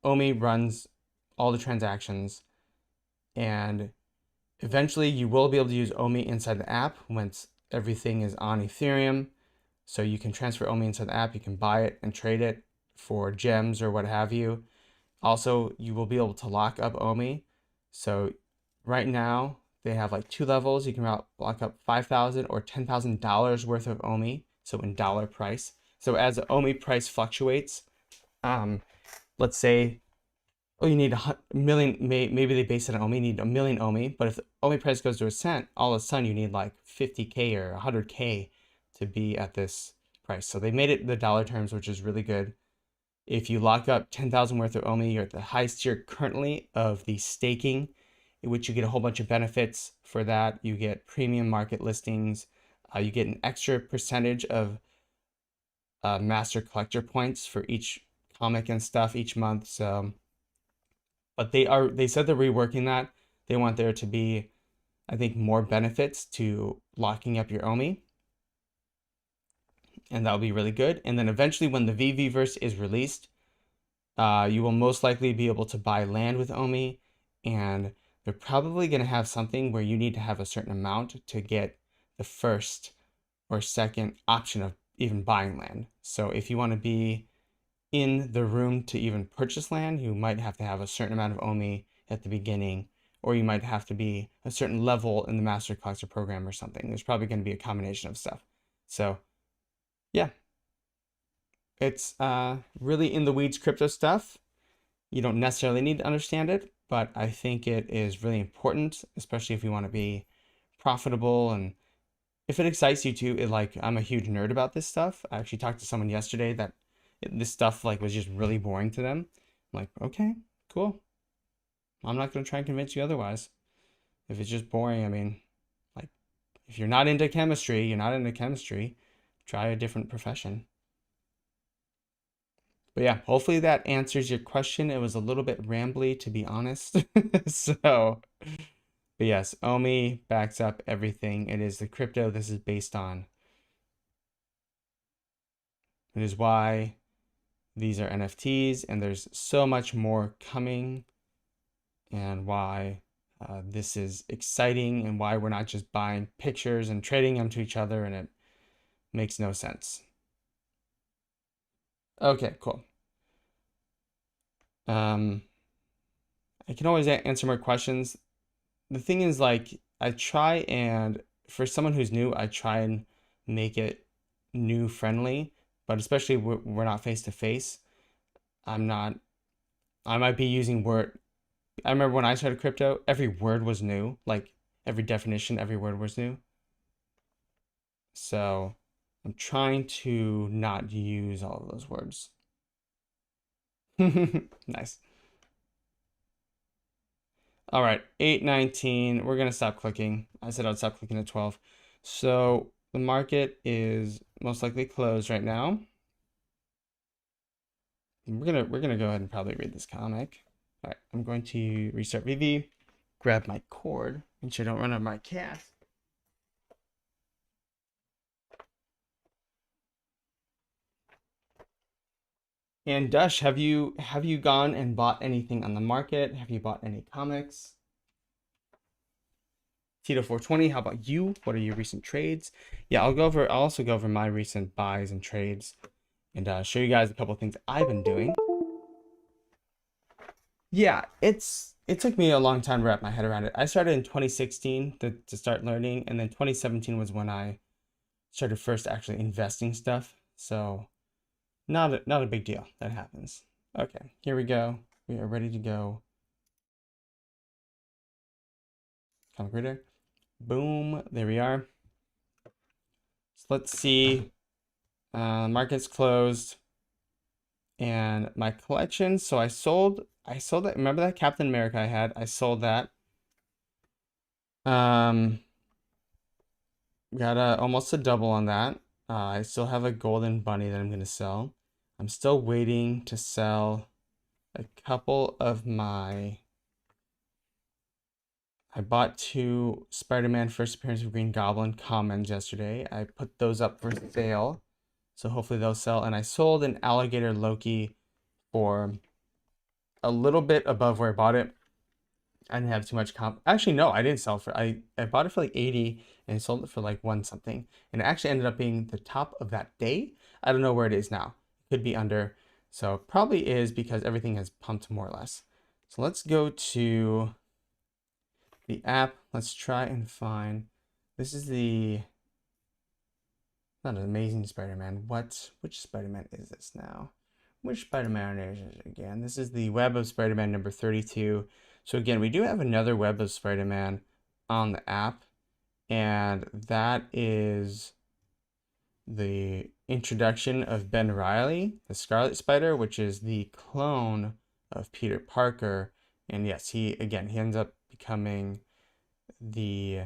S1: Omi runs all the transactions, and eventually you will be able to use Omi inside the app once everything is on Ethereum. So you can transfer Omi inside the app. You can buy it and trade it for gems or what have you. Also, you will be able to lock up Omi. So right now they have like 2 levels. You can lock up $5,000 or $10,000 worth of Omi. So in dollar price. So as the Omi price fluctuates, let's say, oh, you need a million, maybe they base it on Omi, you need 1 million Omi, but if the Omi price goes to a cent, all of a sudden you need like 50K or 100K to be at this price. So they made it the dollar terms, which is really good. If you lock up 10,000 worth of Omi, you're at the highest tier currently of the staking, in which you get a whole bunch of benefits for that. You get premium market listings. You get an extra percentage of master collector points for each comic and stuff each month. So, but they said they're reworking that. They want there to be, I think, more benefits to locking up your Omi, and that'll be really good. And then eventually, when the VeVe is released, you will most likely be able to buy land with Omi, and they're probably going to have something where you need to have a certain amount to get the first or second option of even buying land. So if you want to be in the room to even purchase land, you might have to have a certain amount of Omi at the beginning, or you might have to be a certain level in the Master Collector program or something. There's probably going to be a combination of stuff. So yeah, it's really in the weeds crypto stuff. You don't necessarily need to understand it, but I think it is really important, especially if you want to be profitable. And if it excites you too, I'm a huge nerd about this stuff. I actually talked to someone yesterday that this stuff was just really boring to them. I'm like, okay, cool. I'm not going to try and convince you otherwise. If it's just boring, I mean, if you're not into chemistry, you're not into chemistry. Try a different profession. But yeah, hopefully that answers your question. It was a little bit rambly, to be honest. So, but yes, Omi backs up everything. It is the crypto this is based on. It is why these are NFTs, and there's so much more coming, and why this is exciting, and why we're not just buying pictures and trading them to each other, and it makes no sense. Okay, cool. I can always answer more questions. The thing is, I try and, for someone who's new, I try and make it new friendly, but especially we're not face to face. I might be using word. I remember when I started crypto, every word was new, like every definition, every word was new. So I'm trying to not use all of those words. Nice. All right, 8:19. We're gonna stop clicking. I said I'd stop clicking at 12. So the market is most likely closed right now. We're gonna go ahead and probably read this comic. All right, I'm going to restart VeVe, grab my cord, make sure I don't run out of my cat. And Dush, have you gone and bought anything on the market? Have you bought any comics? Tito 420, how about you? What are your recent trades? Yeah, I'll also go over my recent buys and trades, and show you guys a couple of things I've been doing. Yeah, it took me a long time to wrap my head around it. I started in 2016 to start learning, and then 2017 was when I started first actually investing stuff. So not a big deal. That happens. Okay, here we go. We are ready to go. Comic reader. Boom. There we are. So let's see. Market's closed. And my collection. So I sold that. Remember that Captain America I had? I sold that. Got almost a double on that. I still have a golden bunny that I'm going to sell. I'm still waiting to sell a couple of my... I bought 2 Spider-Man First Appearance of Green Goblin commons yesterday. I put those up for sale, so hopefully they'll sell. And I sold an Alligator Loki for a little bit above where I bought it. I didn't have too much comp. Actually, no, I didn't sell for. I bought it for like 80 and sold it for like 1 something. And it actually ended up being the top of that day. I don't know where it is now. It could be under. So probably is because everything has pumped more or less. So let's go to the app. Let's try and find. This is the not an Amazing Spider-Man. Which Spider-Man is this now? Which Spider-Man is it again? This is the Web of Spider-Man number 32. So again, we do have another Web of Spider-Man on the app, and that is the introduction of Ben Reilly, the Scarlet Spider, which is the clone of Peter Parker. And yes, he ends up becoming the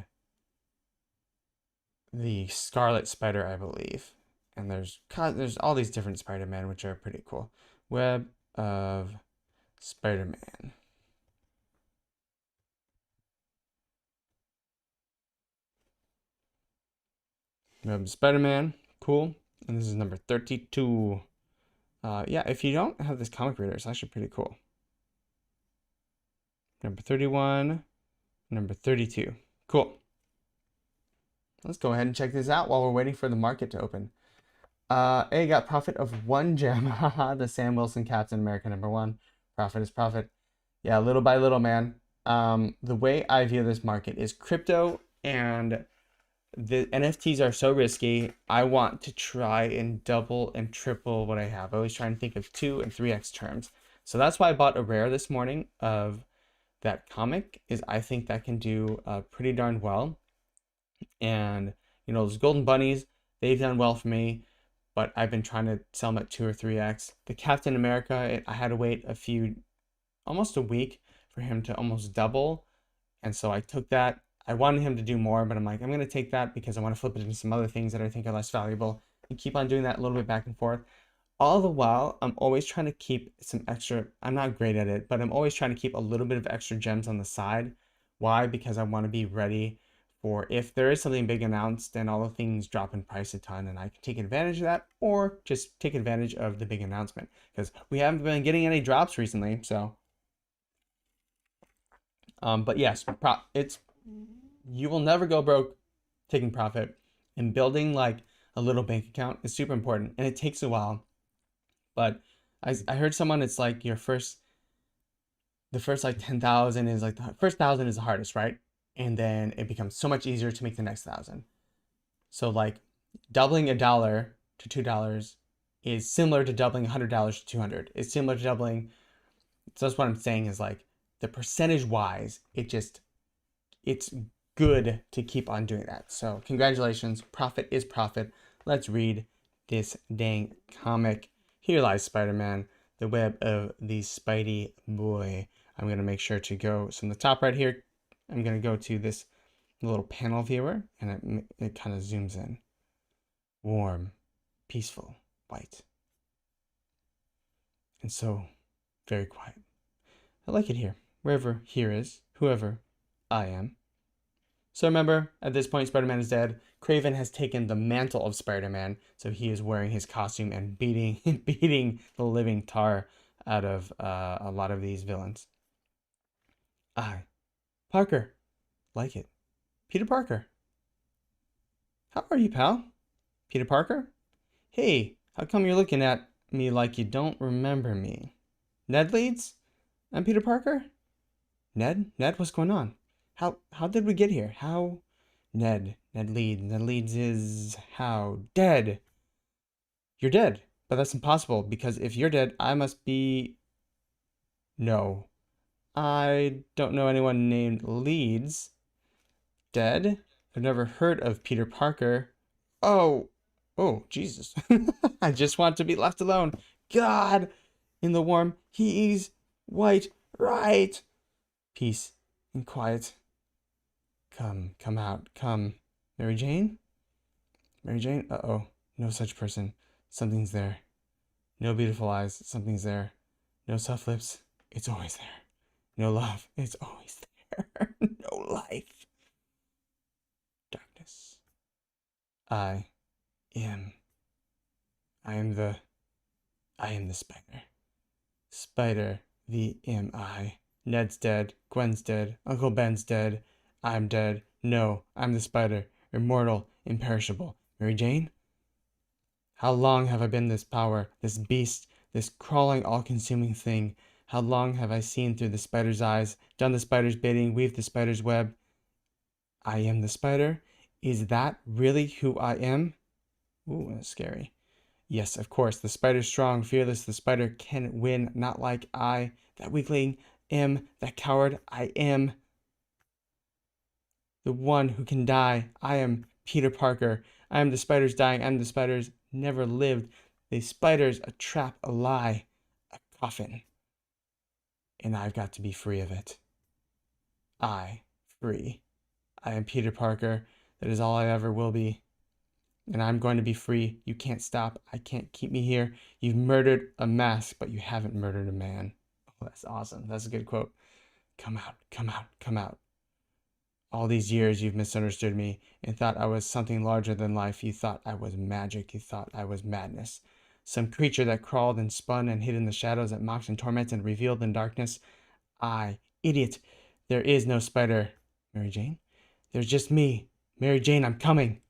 S1: Scarlet Spider, I believe. And there's all these different Spider-Man, which are pretty cool. Web of Spider-Man. Web of Spider-Man, cool. And this is number 32. Yeah, if you don't have this comic reader, it's actually pretty cool. Number 31, number 32. Cool. Let's go ahead and check this out while we're waiting for the market to open. A got profit of 1 gem. The Sam Wilson Captain America #1. Profit is profit. Yeah, little by little, man. The way I view this market is crypto and the NFTs are so risky. I want to try and double and triple what I have. I always try and think of 2 and 3x terms. So that's why I bought a rare this morning of that comic, is I think that can do pretty darn well. And you know, those golden bunnies, they've done well for me, but I've been trying to sell them at 2 or 3x. The Captain America, I had to wait almost a week for him to almost double. And so I took that. I wanted him to do more, but I'm like, I'm going to take that because I want to flip it into some other things that I think are less valuable and keep on doing that a little bit back and forth. All the while, I'm always trying to keep some extra, I'm not great at it, but I'm always trying to keep a little bit of extra gems on the side. Why? Because I want to be ready for if there is something big announced and all the things drop in price a ton, and I can take advantage of that, or just take advantage of the big announcement, because we haven't been getting any drops recently. So but yes, you will never go broke taking profit, and building like a little bank account is super important, and it takes a while. But I heard someone, it's like the first like 10,000 is like the first 1,000 is the hardest, right? And then it becomes so much easier to make the next 1,000. So like doubling $1 to $2 is similar to doubling $100 to 200. It's similar to doubling. So that's what I'm saying is like the percentage wise, it's good to keep on doing that. So congratulations, profit is profit. Let's read this dang comic. Here lies Spider-Man, the web of the Spidey boy. I'm going to make sure to go, so in the top right here, I'm going to go to this little panel viewer, and it kind of zooms in. Warm, peaceful, white. And so very quiet. I like it here. Wherever here is, whoever I am. So remember, at this point, Spider-Man is dead. Kraven has taken the mantle of Spider-Man, so he is wearing his costume and beating the living tar out of a lot of these villains. Parker. Like it. Peter Parker. How are you, pal? Peter Parker? Hey, how come you're looking at me like you don't remember me? Ned Leeds? I'm Peter Parker? Ned, what's going on? How did we get here? How? Ned Leeds is how? Dead. You're dead. But that's impossible, because if you're dead, I must be... No. I don't know anyone named Leeds. Dead? I've never heard of Peter Parker. Oh, Jesus. I just want to be left alone. God! In the warm, he's white, right? Peace and quiet. Come out, come. Mary Jane? Uh-oh. No such person. Something's there. No beautiful eyes. Something's there. No soft lips. It's always there. No love. It's always there. No life. Darkness. I am. I am the spider. Spider, VMI. Ned's dead. Gwen's dead. Uncle Ben's dead. I'm dead. No, I'm the spider. Immortal, imperishable. Mary Jane? How long have I been this power, this beast, this crawling, all-consuming thing? How long have I seen through the spider's eyes, done the spider's bidding, weaved the spider's web? I am the spider? Is that really who I am? Ooh, that's scary. Yes, of course, the spider's strong, fearless, the spider can win, not like I, that weakling, am, that coward, I am the one who can die. I am Peter Parker. I am the spider's dying. I am the spider's never lived. The spider's a trap, a lie, a coffin. And I've got to be free of it. I, free. I am Peter Parker. That is all I ever will be. And I'm going to be free. You can't stop. I can't keep me here. You've murdered a mask, but you haven't murdered a man. Oh, that's awesome. That's a good quote. Come out, come out, come out. All these years you've misunderstood me and thought I was something larger than life. You thought I was magic. You thought I was madness. Some creature that crawled and spun and hid in the shadows, that mocked and tormented and revealed in darkness. I, idiot. There is no spider. Mary Jane? There's just me. Mary Jane, I'm coming.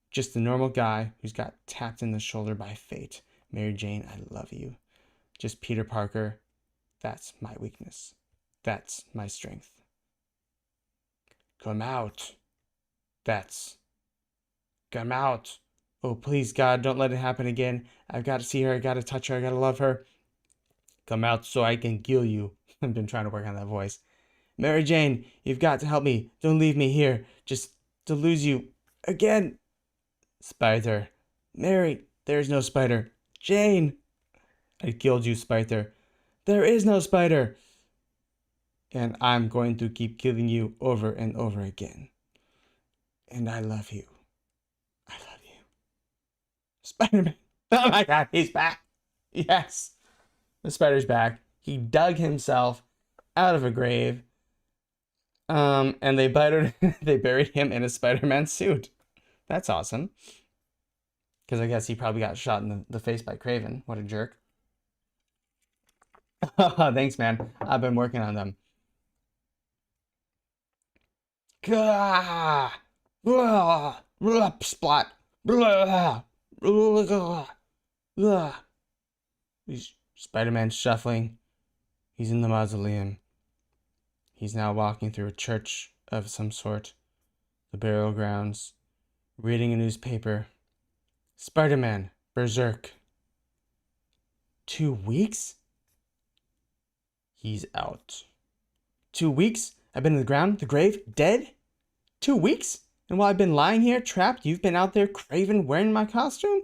S1: Just the normal guy who's got tapped in the shoulder by fate. Mary Jane, I love you. Just Peter Parker. That's my weakness. That's my strength. Come out. Come out. Oh, please, God, don't let it happen again. I've got to see her. I got to touch her. I got to love her. Come out so I can kill you. I've been trying to work on that voice. Mary Jane, you've got to help me. Don't leave me here. Just to lose you again. Spider. Mary, there's no spider. Jane. I killed you, Spider. There is no spider. And I'm going to keep killing you over and over again. And I love you. I love you. Spider-Man. Oh my God, he's back. Yes. The spider's back. He dug himself out of a grave. And they buried him in a Spider-Man suit. That's awesome. Because I guess he probably got shot in the face by Kraven. What a jerk. Thanks, man. I've been working on them. Gah! Blah! Blah! Splat! Blah! Blah! Blah! Spider-Man shuffling. He's in the mausoleum. He's now walking through a church of some sort. The burial grounds. Reading a newspaper. Spider-Man. Berserk. 2 weeks? He's out. 2 weeks? I've been in the ground, the grave, dead? 2 weeks? And while I've been lying here, trapped, you've been out there, Kraven, wearing my costume?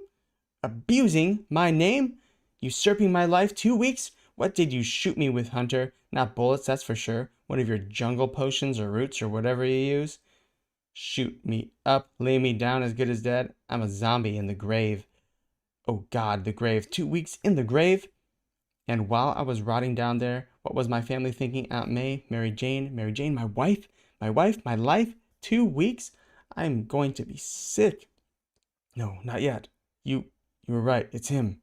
S1: Abusing my name? Usurping my life? 2 weeks? What did you shoot me with, Hunter? Not bullets, that's for sure. One of your jungle potions or roots or whatever you use? Shoot me up, lay me down as good as dead. I'm a zombie in the grave. Oh God, the grave. 2 weeks in the grave? And while I was rotting down there, what was my family thinking? Aunt May, Mary Jane, my wife, my life, 2 weeks? I'm going to be sick. No, not yet. You were right. It's him.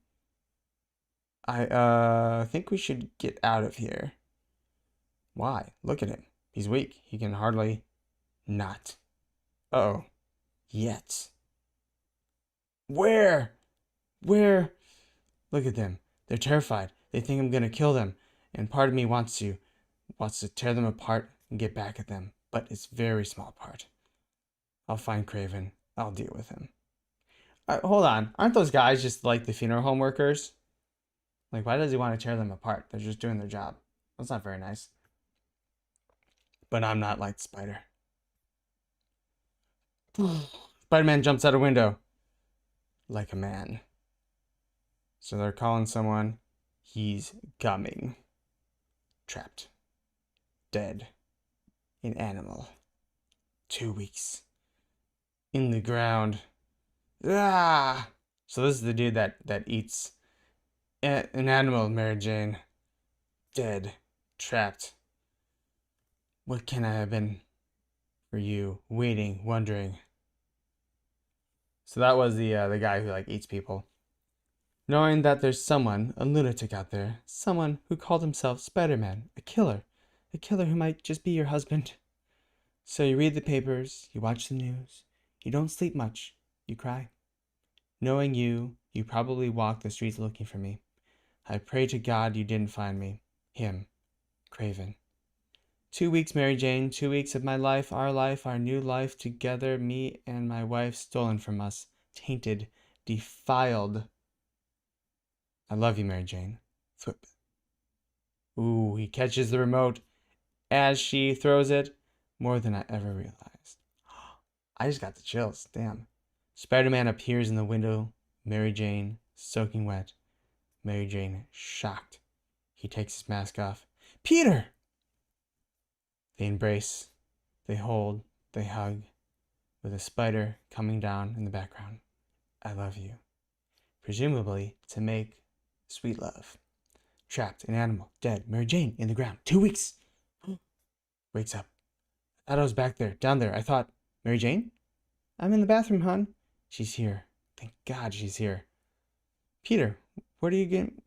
S1: I think we should get out of here. Why? Look at him. He's weak. He can hardly not. Uh-oh. Yet. Where? Look at them. They're terrified. They think I'm gonna kill them. And part of me wants to tear them apart and get back at them. But it's a very small part. I'll find Kraven. I'll deal with him. Hold on. Aren't those guys just like the funeral home workers? Like, why does he want to tear them apart? They're just doing their job. That's not very nice. But I'm not like Spider. Spider-Man jumps out a window. Like a man. So they're calling someone. He's coming. Trapped. Dead. An animal. 2 weeks. In the ground. Ah! So this is the dude that eats an animal, Mary Jane. Dead. Trapped. What can I have been for you? Waiting, wondering. So that was the guy who like eats people. Knowing that there's someone, a lunatic out there, someone who called himself Spider-Man, a killer who might just be your husband. So you read the papers, you watch the news, you don't sleep much, you cry. Knowing you probably walk the streets looking for me. I pray to God you didn't find me. Him, Kraven. 2 weeks, Mary Jane, 2 weeks of my life, our new life together, me and my wife stolen from us, tainted, defiled. I love you, Mary Jane. Flip. Ooh, he catches the remote as she throws it. More than I ever realized. I just got the chills. Damn. Spider-Man appears in the window. Mary Jane, soaking wet. Mary Jane, shocked. He takes his mask off. Peter! They embrace. They hold. They hug. With a spider coming down in the background. I love you. Presumably to make sweet love. Trapped, an animal, dead. Mary Jane in the ground. 2 weeks. Wakes up. I thought I was back there, down there. I thought, Mary Jane? I'm in the bathroom, hon. She's here. Thank God she's here. Peter, what are you getting?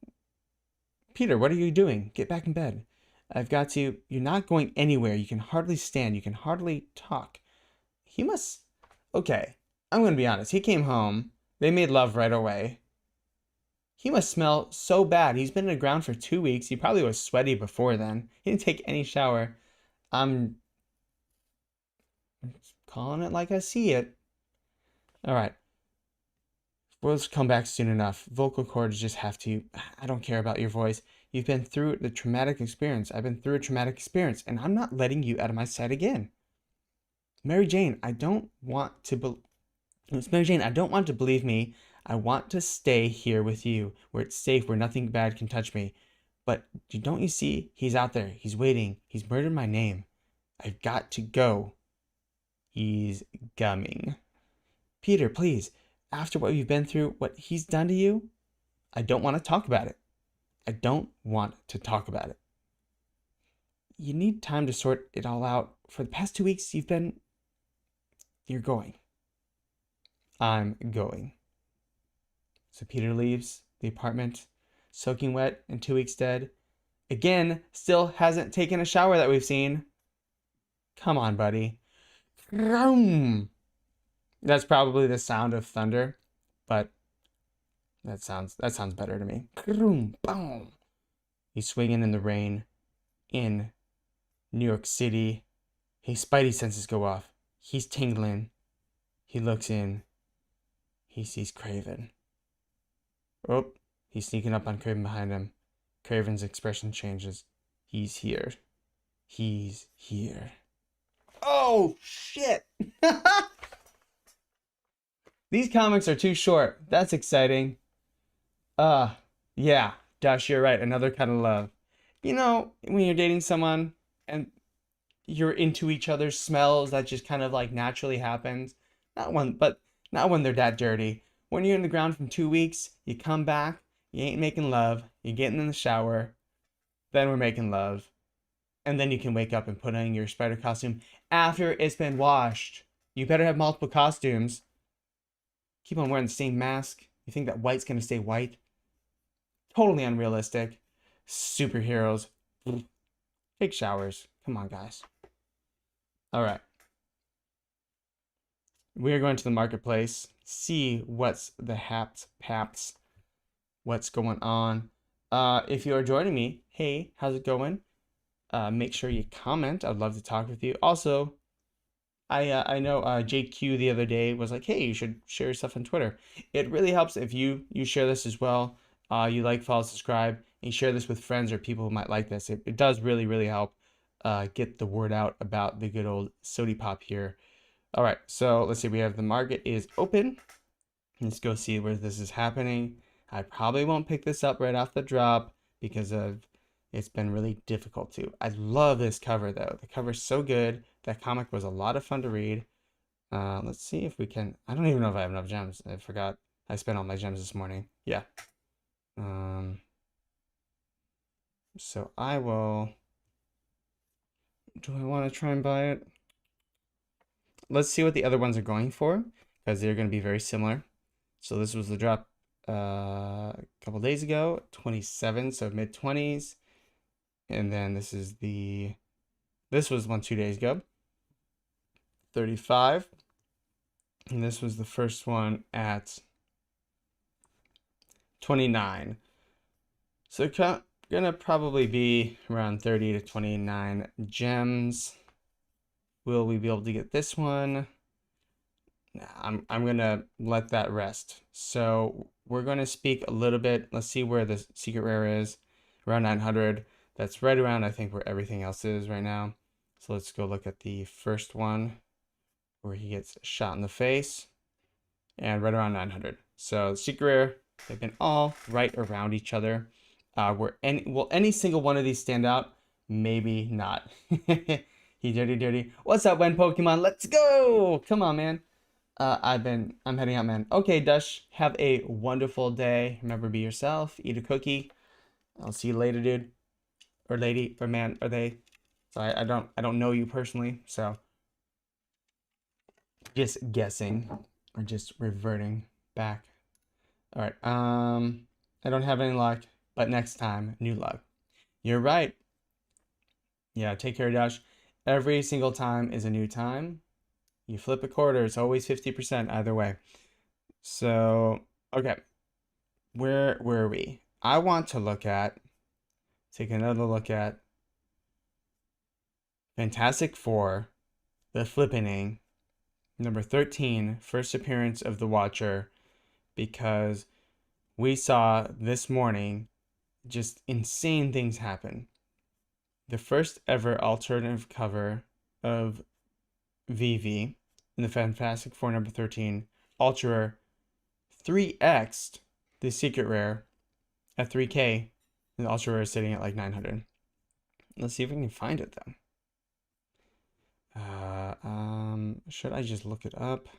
S1: Peter, what are you doing? Get back in bed. I've got to. You're not going anywhere. You can hardly stand. You can hardly talk. He must. Okay, I'm going to be honest. He came home. They made love right away. He must smell so bad. He's been in the ground for 2 weeks. He probably was sweaty before then. He didn't take any shower. I'm calling it like I see it. All right. We'll come back soon enough. Vocal cords just have to. I don't care about your voice. You've been through the traumatic experience. I've been through a traumatic experience, and I'm not letting you out of my sight again. Mary Jane, I don't want to. It's Mary Jane, I don't want to believe me. I want to stay here with you, where it's safe, where nothing bad can touch me. But don't you see? He's out there. He's waiting. He's murdered my name. I've got to go. He's gumming. Peter, please. After what you've been through, what he's done to you, I don't want to talk about it. I don't want to talk about it. You need time to sort it all out. For the past 2 weeks, you're going. I'm going. So Peter leaves the apartment, soaking wet and 2 weeks dead. Again, still hasn't taken a shower that we've seen. Come on, buddy. That's probably the sound of thunder, but that sounds better to me. Boom. He's swinging in the rain in New York City. His spidey senses go off. He's tingling. He looks in. He sees Kraven. Oh, he's sneaking up on Kraven behind him. Kraven's expression changes. He's here. He's here. Oh, shit. These comics are too short. That's exciting. Yeah, Dash, you're right. Another kind of love. You know, when you're dating someone and you're into each other's smells, that just kind of like naturally happens. Not when they're that dirty. When you're in the ground from 2 weeks, you come back, you ain't making love, you're getting in the shower, then we're making love. And then you can wake up and put on your spider costume after it's been washed. You better have multiple costumes. Keep on wearing the same mask. You think that white's gonna stay white? Totally unrealistic. Superheroes. Take showers. Come on, guys. All right. We're going to the marketplace. See what's the paps. What's going on. If you are joining me, hey, how's it going? Make sure you comment. I'd love to talk with you. Also, I know JQ the other day was like, hey, you should share your stuff on Twitter. It really helps if you share this as well. You like, follow, subscribe, and you share this with friends or people who might like this. It does really, really help get the word out about the good old Sodi Pop here. All right, so let's see. We have the market is open. Let's go see where this is happening. I probably won't pick this up right off the drop because it's been really difficult to. I love this cover though. The cover's so good. That comic was a lot of fun to read. Let's see if we can. I don't even know if I have enough gems. I forgot I spent all my gems this morning. Yeah. So I will. Do I want to try and buy it? Let's see what the other ones are going for, because they're going to be very similar. So this was the drop a couple days ago, 27, so mid 20s. And then this was one 2 days ago, 35. And this was the first one at 29. So gonna probably be around 30 to 29 gems. Will we be able to get this one? Nah, I'm gonna let that rest. So we're gonna speak a little bit. Let's see where the secret rare is. Around 900. That's right around, I think, where everything else is right now. So let's go look at the first one where he gets shot in the face, and right around 900. So the secret rare, they've been all right around each other. Will any single one of these stand out? Maybe not. He dirty. What's up, Wen Pokemon? Let's go! Come on, man. I'm heading out, man. Okay, Dush, have a wonderful day. Remember, be yourself. Eat a cookie. I'll see you later, dude. Or lady, or man, or they. So I don't know you personally, so just guessing or just reverting back. All right. I don't have any luck, but next time, new luck. You're right. Yeah, take care, Josh. Every single time is a new time. You flip a quarter, it's always 50% either way. So, okay. Where were we? I want to take another look at Fantastic Four, the Flippening, number 13, first appearance of the Watcher, because we saw this morning just insane things happen. The first ever alternative cover of VeVe in the Fantastic Four number 13, ultra rare, 3x'd the secret rare at 3K, and the ultra rare is sitting at like 900. Let's see if we can find it though. Should I just look it up?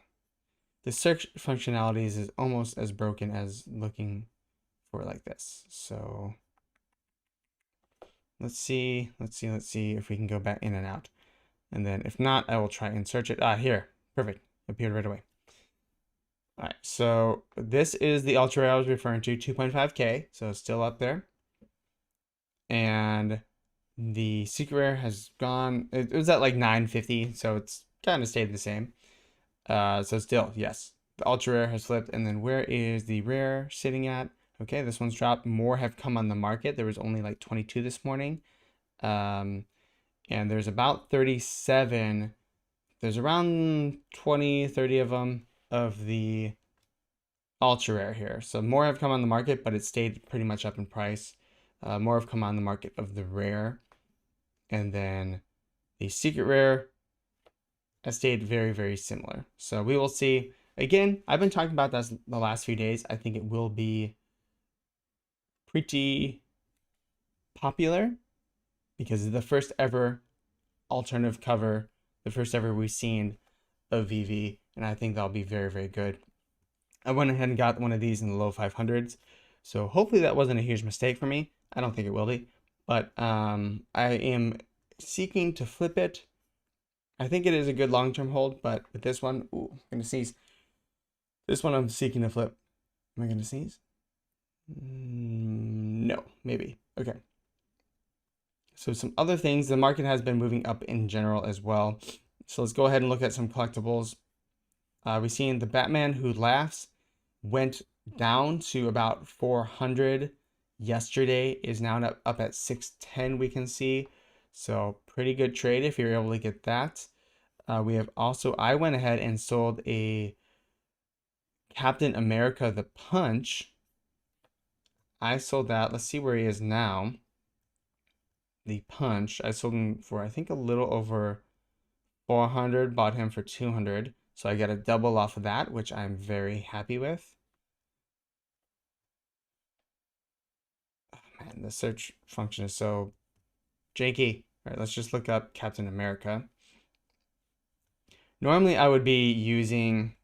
S1: The search functionalities is almost as broken as looking for it like this. So let's see if we can go back in and out. And then if not, I will try and search it. Here, perfect, appeared right away. All right, so this is the ultra rare I was referring to, 2.5K, so it's still up there. And the secret rare has gone, it was at like 950, so it's kind of stayed the same. So still, yes, the ultra rare has flipped. And then where is the rare sitting at? Okay, this one's dropped. More have come on the market. There was only like 22 this morning. And there's about 37. There's around 20, 30 of them of the ultra rare here. So more have come on the market, but it stayed pretty much up in price. More have come on the market of the rare. And then the secret rare has stayed very, very similar. So we will see. Again, I've been talking about this the last few days. I think it will be pretty popular because it's the first ever alternative cover, the first ever we've seen of VeVe, and I think that'll be very, very good. I went ahead and got one of these in the low 500s, so hopefully that wasn't a huge mistake for me. I don't think it will be, but I am seeking to flip it. I think it is a good long-term hold, but with this one, ooh, I'm gonna sneeze. This one I'm seeking to flip. Am I gonna sneeze? No, maybe. Okay. So some other things, the market has been moving up in general as well. So let's go ahead and look at some collectibles. We've seen the Batman Who Laughs went down to about 400 yesterday, is now up at 610, we can see. So pretty good trade if you're able to get that. We have also, I went ahead and sold a Captain America the Punch. I sold that. Let's see where he is now. The Punch, I sold him for I think a little over 400, bought him for 200. So I got a double off of that, which I'm very happy with. Oh, man, the search function is so janky. All right, let's just look up Captain America. Normally I would be using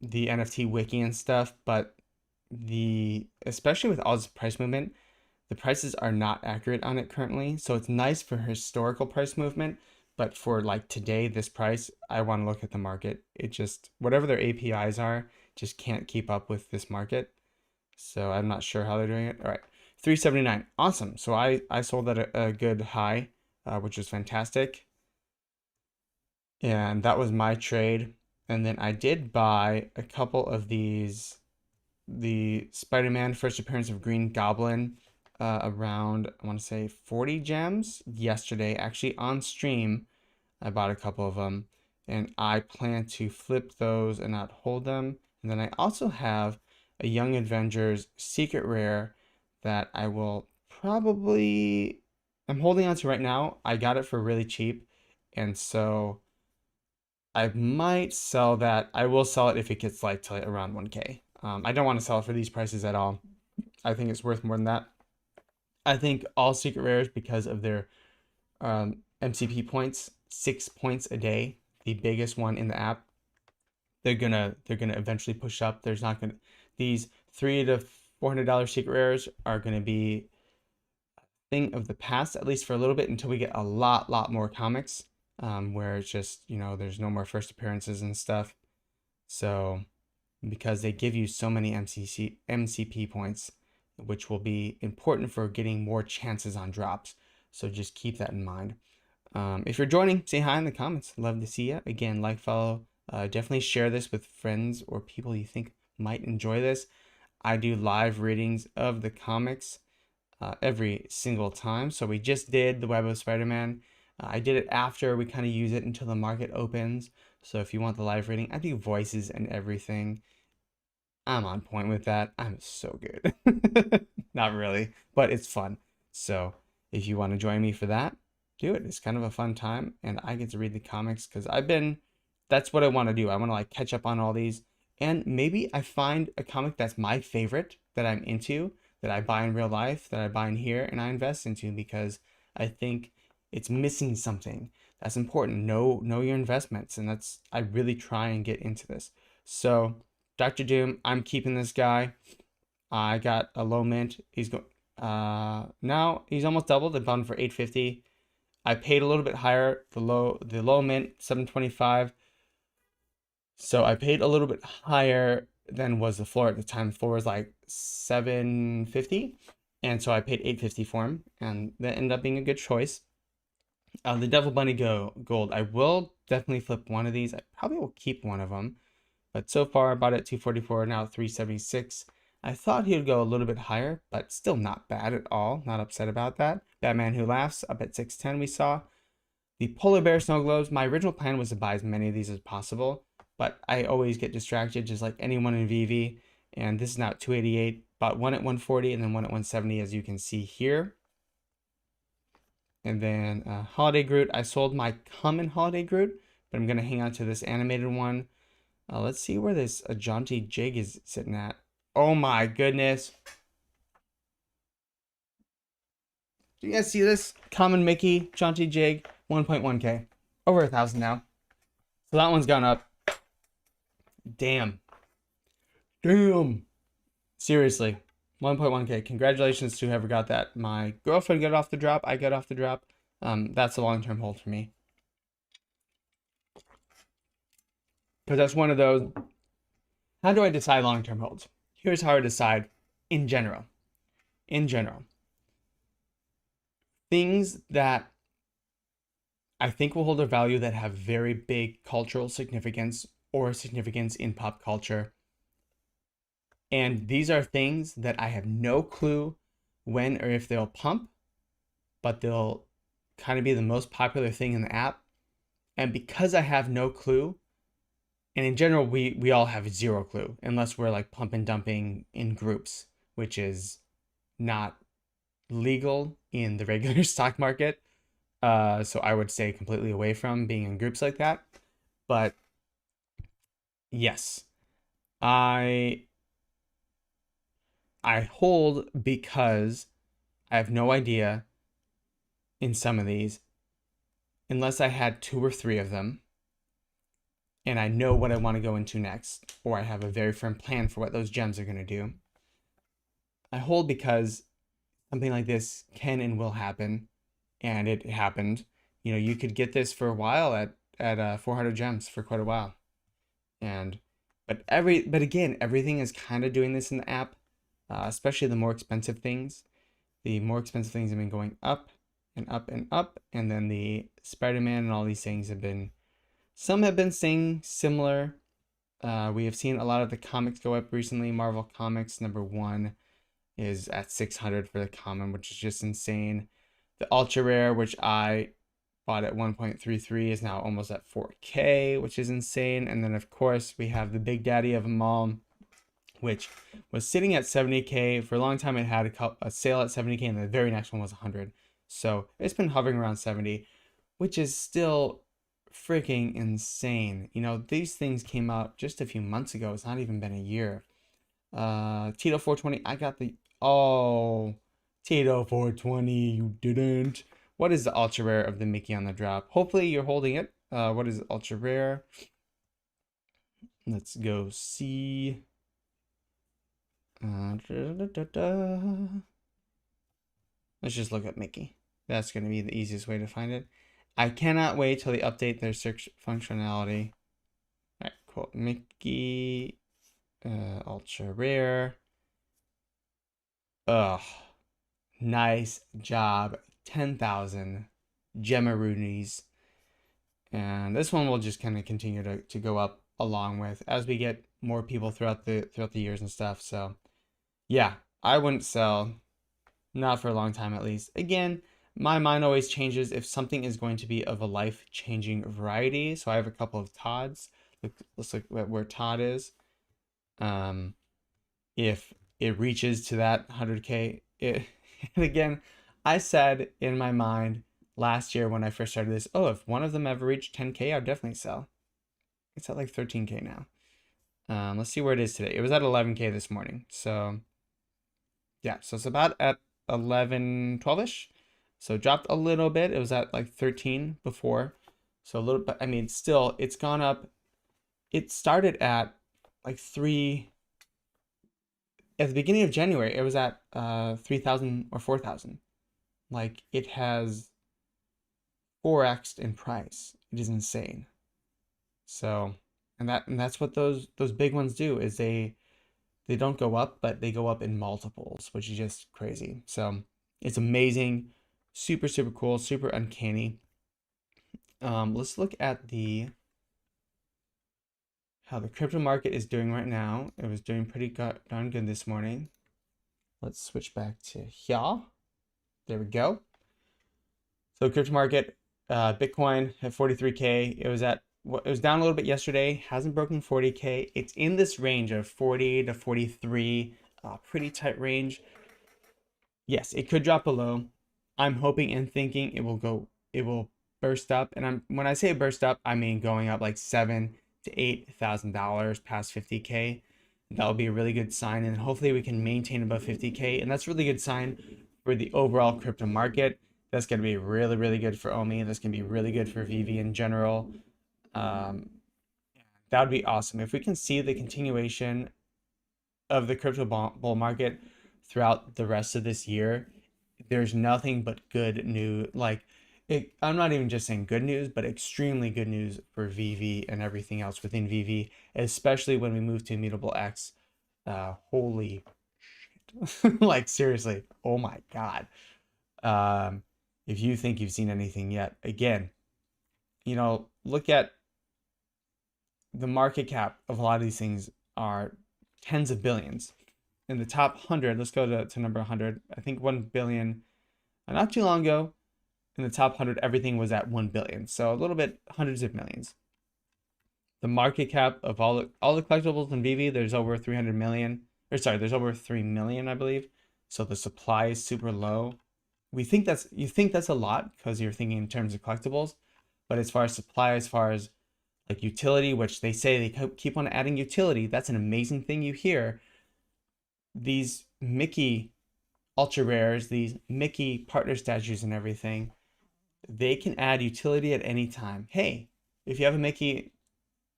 S1: the NFT wiki and stuff, but especially with all this price movement, the prices are not accurate on it currently. So it's nice for historical price movement, but for like today, this price, I want to look at the market. It just, whatever their APIs are, just can't keep up with this market. So I'm not sure how they're doing it. All right, 379, awesome. So I sold at a good high, which was fantastic. And that was my trade. And then I did buy a couple of these, the Spider-Man first appearance of Green Goblin, around, I want to say 40 gems yesterday, actually on stream. I bought a couple of them, and I plan to flip those and not hold them. And then I also have a Young Avengers secret rare that I will probably, I'm holding on to right now. I got it for really cheap, and so I might sell that. I will sell it if it gets like to around 1K. I don't want to sell it for these prices at all. I think it's worth more than that. I think all secret rares, because of their MCP points, 6 points a day, the biggest one in the app, they're gonna eventually push up. There's not gonna, these $300 to $400 secret rares are gonna be a thing of the past, at least for a little bit, until we get a lot more comics, where it's just, you know, there's no more first appearances and stuff. So because they give you so many MCP points, which will be important for getting more chances on drops. So just keep that in mind. If you're joining, say hi in the comments. Love to see you. Again, like, follow. Definitely share this with friends or people you think might enjoy this. I do live readings of the comics every single time. So we just did the Web of Spider-Man. I did it after we kind of use it until the market opens. So if you want the live reading, I do voices and everything. I'm on point with that. I'm so good. Not really, but it's fun. So if you want to join me for that, do it. It's kind of a fun time, and I get to read the comics because that's what I want to do. I want to like catch up on all these, and maybe I find a comic that's my favorite that I'm into, that I buy in real life, that I buy in here, and I invest into because I think it's missing something. That's important. Know your investments, and I really try and get into this. So Dr. Doom, I'm keeping this guy. I got a low mint. Now he's almost doubled. I bought him for 850. I paid a little bit higher. The low mint 725. So I paid a little bit higher than was the floor at the time. The floor was like 750, and so I paid 850 for him, and that ended up being a good choice. The Devil Bunny Gold. I will definitely flip one of these. I probably will keep one of them. But so far, I bought it at 244, now 376. I thought he would go a little bit higher, but still not bad at all. Not upset about that. Batman Who Laughs, up at 610 we saw. The Polar Bear Snow Globes, my original plan was to buy as many of these as possible, but I always get distracted, just like anyone in VeVe. And this is now at 288. Bought one at 140 and then one at 170, as you can see here. And then Holiday Groot, I sold my common Holiday Groot, but I'm going to hang on to this animated one. Let's see where this jaunty jig is sitting at. Oh my goodness. Do you guys see this? Common Mickey, jaunty jig, 1.1K. Over 1,000 now. So that one's gone up. Damn. Seriously, 1.1K. Congratulations to whoever got that. My girlfriend got off the drop. I got off the drop. That's a long-term hold for me. Because that's one of those. How do I decide long-term holds? Here's how I decide in general. Things that I think will hold their value, that have very big cultural significance or significance in pop culture. And these are things that I have no clue when or if they'll pump, but they'll kind of be the most popular thing in the app. And because I have no clue, and in general, we all have zero clue, unless we're like pump and dumping in groups, which is not legal in the regular stock market. So I would stay completely away from being in groups like that. But yes, I hold because I have no idea in some of these, unless I had 2 or 3 of them. and I know what I want to go into next, or I have a very firm plan for what those gems are going to do, I hold because something like this can and will happen, and it happened. You know, you could get this for a while at 400 gems for quite a while, but again, everything is kind of doing this in the app, especially the more expensive things. The more expensive things have been going up and up and up, and then the Spider-Man and all these things have been. Some have been staying similar. We have seen a lot of the comics go up recently. Marvel Comics #1 is at 600 for the common, which is just insane. The ultra rare, which I bought at 1.33, is now almost at 4K, which is insane. And then of course we have the big daddy of them all, which was sitting at 70K for a long time. It had a sale at 70K, and the very next one was 100. So it's been hovering around 70, which is still freaking insane. You know, these things came out just a few months ago. It's not even been a year. Tito 420, I got the, oh, Tito 420, you didn't. What is the ultra rare of the Mickey on the drop? Hopefully you're holding it. What is ultra rare? Let's go see. Let's just look at Mickey. That's going to be the easiest way to find it. I cannot wait till they update their search functionality. All right, cool. Mickey, ultra rare. Ugh, nice job. 10,000 Gemmaroonies. And this one will just kind of continue to go up along with as we get more people throughout the years and stuff. So yeah, I wouldn't sell, not for a long time at least. Again, my mind always changes if something is going to be of a life-changing variety. So I have a couple of Todds. Let's look at where Todd is. If it reaches to that 100K, and again, I said in my mind last year when I first started this, oh, if one of them ever reached 10K, I'd definitely sell. It's at like 13K now. Let's see where it is today. It was at 11K this morning. So yeah, so it's about at 11, 12-ish. So it dropped a little bit. It was at like 13 before. So a little bit, I mean, still, it's gone up. It started at like 3. At the beginning of January, it was at 3,000 or 4,000. Like, it has 4x'd in price. It is insane. So, and that's what those big ones do, is they don't go up, but they go up in multiples, which is just crazy. So it's amazing, super, super cool, super uncanny. Let's look at how the crypto market is doing right now. It was doing pretty darn good this morning. Let's switch back to here. There we go. So crypto market, Bitcoin at 43K. It was down a little bit yesterday. Hasn't broken 40K. It's in this range of 40 to 43, pretty tight range. Yes, it could drop below. I'm hoping and thinking it will burst up. And when I say burst up, I mean going up like $7,000 to $8,000 past 50K. That will be a really good sign, and hopefully we can maintain above 50K, and that's a really good sign for the overall crypto market. That's going to be really, really good for OMI. That's going to be really good for VeVe in general. That would be awesome if we can see the continuation of the crypto bull market throughout the rest of this year. There's nothing but good news. I'm not even just saying good news, but extremely good news for VeVe and everything else within VeVe, especially when we move to Immutable X. Holy shit. Like, seriously, oh my God. If you think you've seen anything yet, again, you know, look at the market cap of a lot of these things are tens of billions. In the top 100, let's go to number 100. I think 1 billion, not too long ago, in the top 100, everything was at 1 billion. So a little bit, hundreds of millions. The market cap of all the collectibles in VeVe, there's over 300 million. There's over 3 million, I believe. So the supply is super low. You think that's a lot because you're thinking in terms of collectibles, but as far as supply, as far as like utility, which they say they keep on adding utility, that's an amazing thing you hear. These Mickey ultra rares, these Mickey partner statues and everything, they can add utility at any time. Hey, if you have a Mickey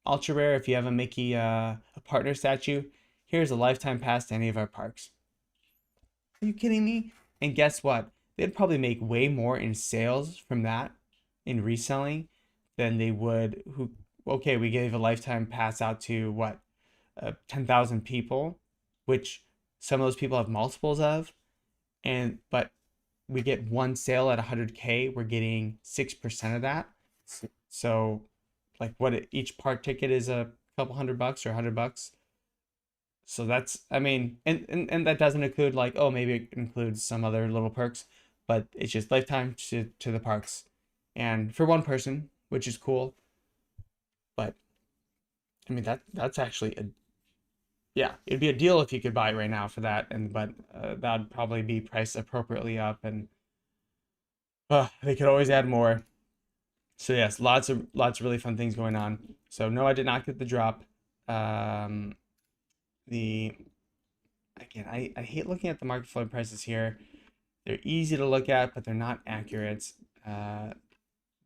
S1: ultra rare, if you have a Mickey a partner statue, here's a lifetime pass to any of our parks. Are you kidding me? And guess what? They'd probably make way more in sales from that in reselling than they would who okay, we gave a lifetime pass out to what 10,000 people, which some of those people have multiples of, and but we get one sale at 100K, we're getting 6% of that. So like each part ticket is a couple $100 or $100. So that's, I mean, and that doesn't include like, oh, maybe it includes some other little perks, but it's just lifetime to the parks and for one person, which is cool. But I mean, that's actually a, yeah, it'd be a deal if you could buy it right now for that. And, but that'd probably be priced appropriately up, and they could always add more. So yes, lots of really fun things going on. So no, I did not get the drop. The Again, I hate looking at the market floor prices here. They're easy to look at, but they're not accurate.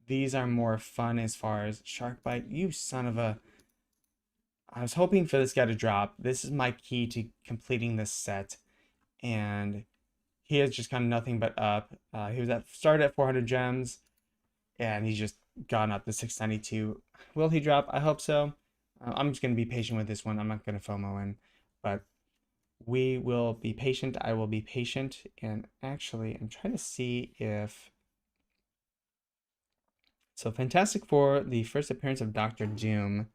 S1: These are more fun as far as shark bite. You son of a. I was hoping for this guy to drop. This is my key to completing this set. And he has just kind of nothing but up. He was started at 400 gems, and he's just gone up to 692. Will he drop? I hope so. I'm just going to be patient with this one. I'm not going to FOMO in, but we will be patient. I will be patient. And actually, I'm trying to see if... So Fantastic Four, the first appearance of Doctor Doom,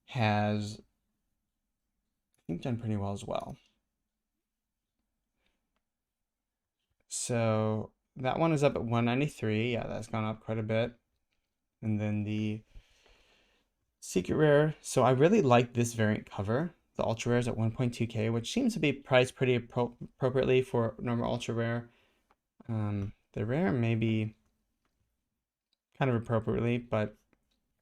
S1: has, I think, done pretty well as well. So that one is up at 193. Yeah, that's gone up quite a bit. And then the Secret Rare. So I really like this variant cover. The Ultra Rare is at 1.2K, which seems to be priced pretty appropriately for normal Ultra Rare. The Rare maybe kind of appropriately, but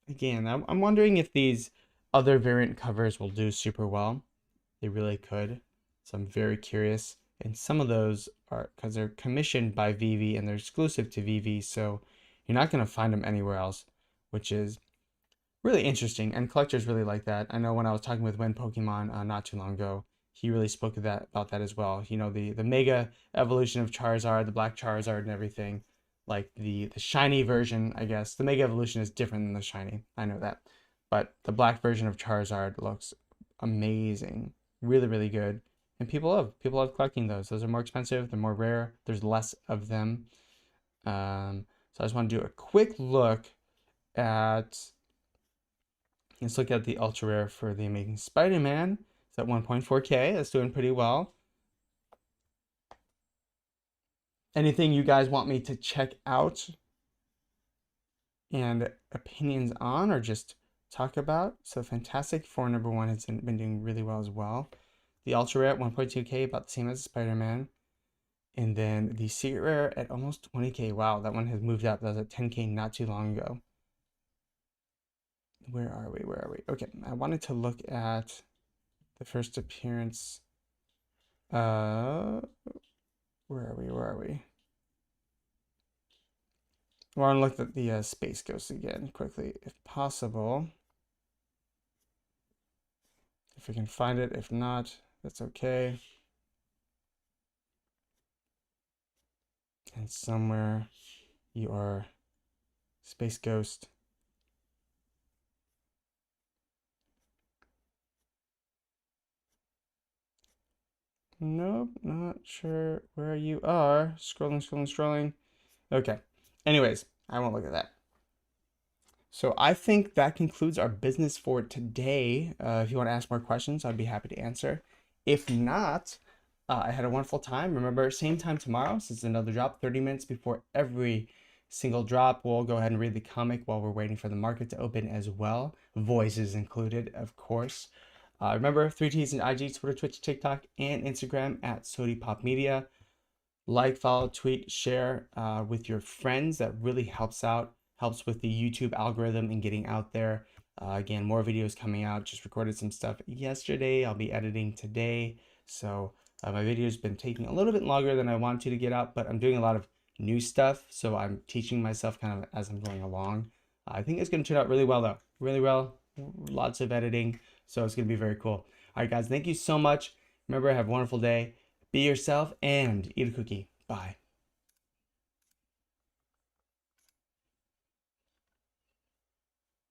S1: again, I'm wondering if these other variant covers will do super well. They really could. So I'm very curious. And some of those are because they're commissioned by VeVe and they're exclusive to VeVe, so you're not going to find them anywhere else, which is really interesting. And collectors really like that. I know when I was talking with Win Pokemon not too long ago, he really spoke about that as well. You know, the mega evolution of Charizard, the black Charizard and everything, like the shiny version, I guess. The mega evolution is different than the shiny. I know that. But the black version of Charizard looks amazing. Really, really good. And people love collecting those. Those are more expensive. They're more rare. There's less of them. So I just want to do a quick look at... Let's look at the ultra rare for the Amazing Spider-Man. It's at 1.4K. That's doing pretty well. Anything you guys want me to check out and opinions on or just talk about? So Fantastic Four #1 has been doing really well as well. The ultra rare at 1.2K, about the same as Spider-Man. And then the secret rare at almost 20K. Wow, that one has moved up. That was at 10K not too long ago. Where are we? Okay, I wanted to look at the first appearance. Where are we? I want to look at the Space Ghost again quickly, if possible. If we can find it. If not, that's okay. And somewhere you are, Space Ghost. Nope, not sure where you are. Scrolling. Okay. Anyways, I won't look at that. So I think that concludes our business for today. If you want to ask more questions, I'd be happy to answer. If not, I had a wonderful time. Remember, same time tomorrow, since it's another drop, 30 minutes before every single drop. We'll go ahead and read the comic while we're waiting for the market to open as well. Voices included, of course. Remember, 3Ts and IG, Twitter, Twitch, TikTok, and Instagram at Sodi Pop Media. Like, follow, tweet, share with your friends. That really helps out. Helps with the YouTube algorithm and getting out there. Again, more videos coming out. Just recorded some stuff yesterday. I'll be editing today. So my video's been taking a little bit longer than I wanted to get out, but I'm doing a lot of new stuff. So I'm teaching myself kind of as I'm going along. I think it's going to turn out really well, though. Really well. lots of editing. So it's going to be very cool. All right, guys, thank you so much. Remember, have a wonderful day. Be yourself and eat a cookie. Bye.